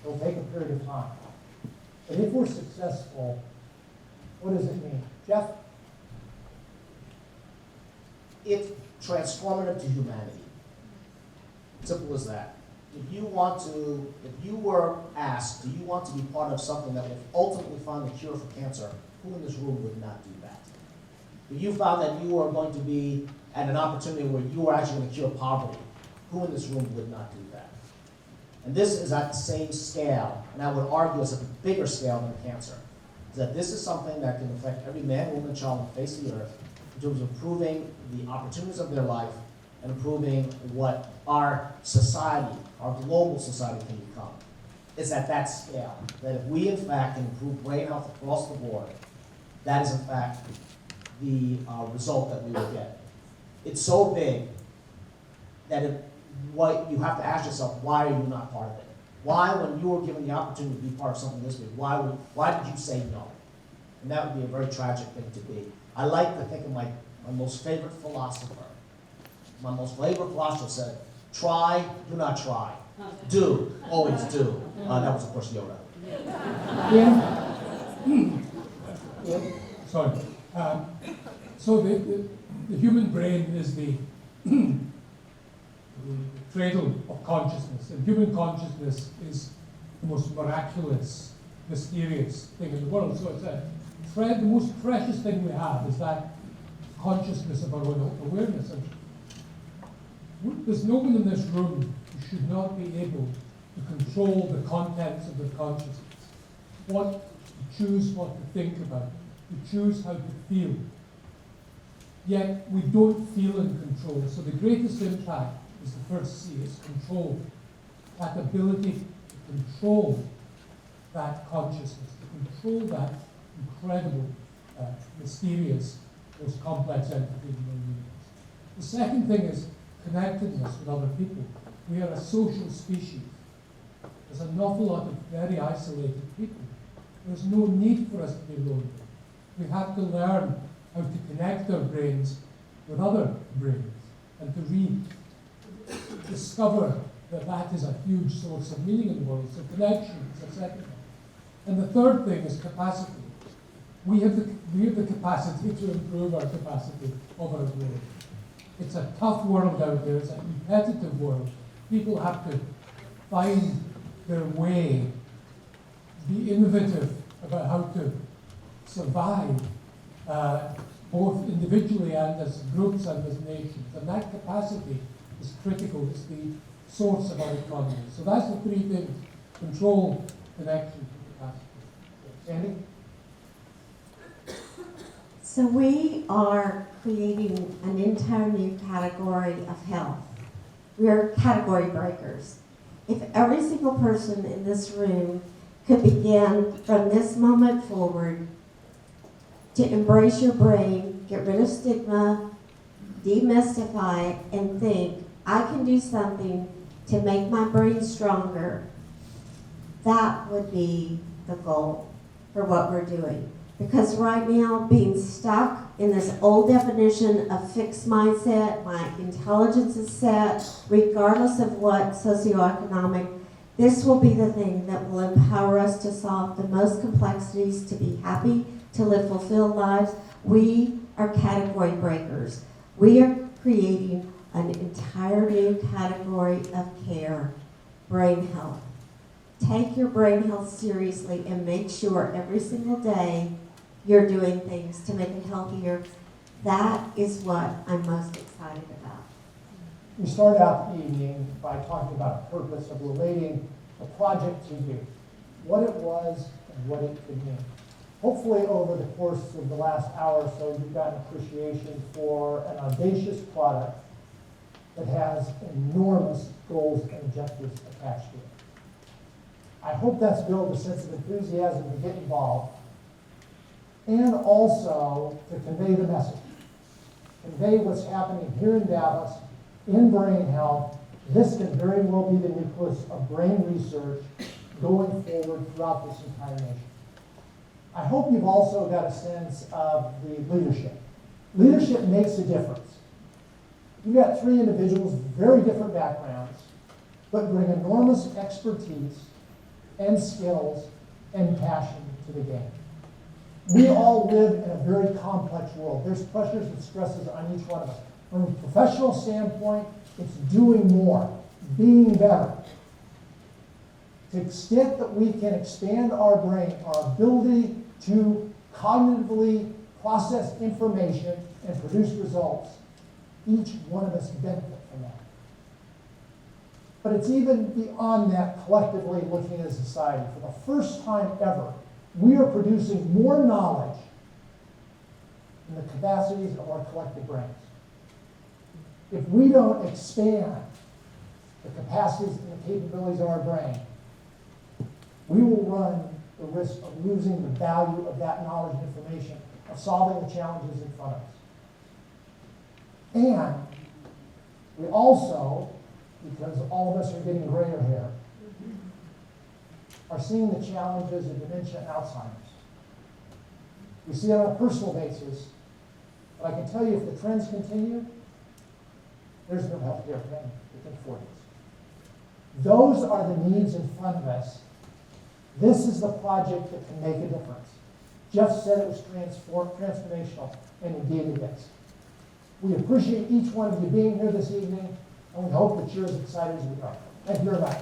It'll take a period of time. But if we're successful, what does it mean? Jeff? It's transformative to humanity. Simple as that. If you were asked, do you want to be part of something that will ultimately find the cure for cancer, who in this room would not do that? If you found that you were going to be at an opportunity where you were actually going to cure poverty, who in this room would not do that? And this is at the same scale, and I would argue it's at a bigger scale than cancer, is that this is something that can affect every man, woman, and child on the face of the earth in terms of improving the opportunities of their life and improving what our society, our global society can become. It's at that scale that if we, in fact, can improve brain health across the board, that is, in fact, the result that we will get. It's so big that what you have to ask yourself, why are you not part of it? Why, when you were given the opportunity to be part of something this big, why did you say no? And that would be a very tragic thing to be. I like to think of my most favorite philosopher. My most favorite philosopher said, try, do not try. Do, always do. That was, of course, Yoda. Sorry. So the human brain is the cradle of consciousness, and human consciousness is the most miraculous, mysterious thing in the world. So it's the most precious thing we have is that consciousness of our own awareness. And there's no one in this room who should not be able to control the contents of their consciousness, to choose what to think about, to choose how to feel. Yet we don't feel in control. So the greatest impact is the first C, is control. That ability to control that consciousness, to control that incredible, mysterious, most complex entity in the universe. The second thing is connectedness with other people. We are a social species. There's an awful lot of very isolated people. There's no need for us to be lonely. We have to learn how to connect our brains with other brains and to rediscover that that is a huge source of meaning in the world. So connection is a second thing. And the third thing is capacity. We have the capacity to improve our capacity of our brain. It's a tough world out there. It's a competitive world. People have to find their way, be innovative about how to survive, both individually and as groups and as nations. And that capacity is critical. It's the source of our economy. So that's the three things: control, connection, capacity. Sandi? So we are creating an entire new category of health. We are category breakers. If every single person in this room could begin from this moment forward to embrace your brain, get rid of stigma, demystify it, and think, I can do something to make my brain stronger, that would be the goal for what we're doing. Because right now, being stuck in this old definition of fixed mindset, my intelligence is set, regardless of what socioeconomic, this will be the thing that will empower us to solve the most complexities, to be happy, to live fulfilled lives. We are category breakers. We are creating an entire new category of care, brain health. Take your brain health seriously and make sure every single day you're doing things to make it healthier. That is what I'm most excited about. We start out the evening by talking about the purpose of relating the project to you, what it was and what it could mean. Hopefully over the course of the last hour or so, you've got an appreciation for an audacious product that has enormous goals and objectives attached to it. I hope that's built a sense of enthusiasm to get involved, and also to convey the message. Convey what's happening here in Dallas, in brain health. This can very well be the nucleus of brain research going forward throughout this entire nation. I hope you've also got a sense of the leadership. Leadership makes a difference. You've got three individuals, very different backgrounds, but bring enormous expertise and skills and passion to the game. We all live in a very complex world. There's pressures and stresses on each one of us. From a professional standpoint, it's doing more, being better. To the extent that we can expand our brain, our ability to cognitively process information and produce results, each one of us benefit from that. But it's even beyond that, collectively looking at society. For the first time ever, we are producing more knowledge in the capacities of our collective brains. If we don't expand the capacities and the capabilities of our brain, we will run the risk of losing the value of that knowledge and information, of solving the challenges in front of us. And we also, because all of us are getting grayer hair, are seeing the challenges of dementia and Alzheimer's. We see it on a personal basis, but I can tell you if the trends continue, there's no health care plan within 4 years. Those are the needs in front of us. This is the project that can make a difference. Jeff said it was transformational, and indeed it is. We appreciate each one of you being here this evening, and we hope that you're as excited as we are. Thank you very much.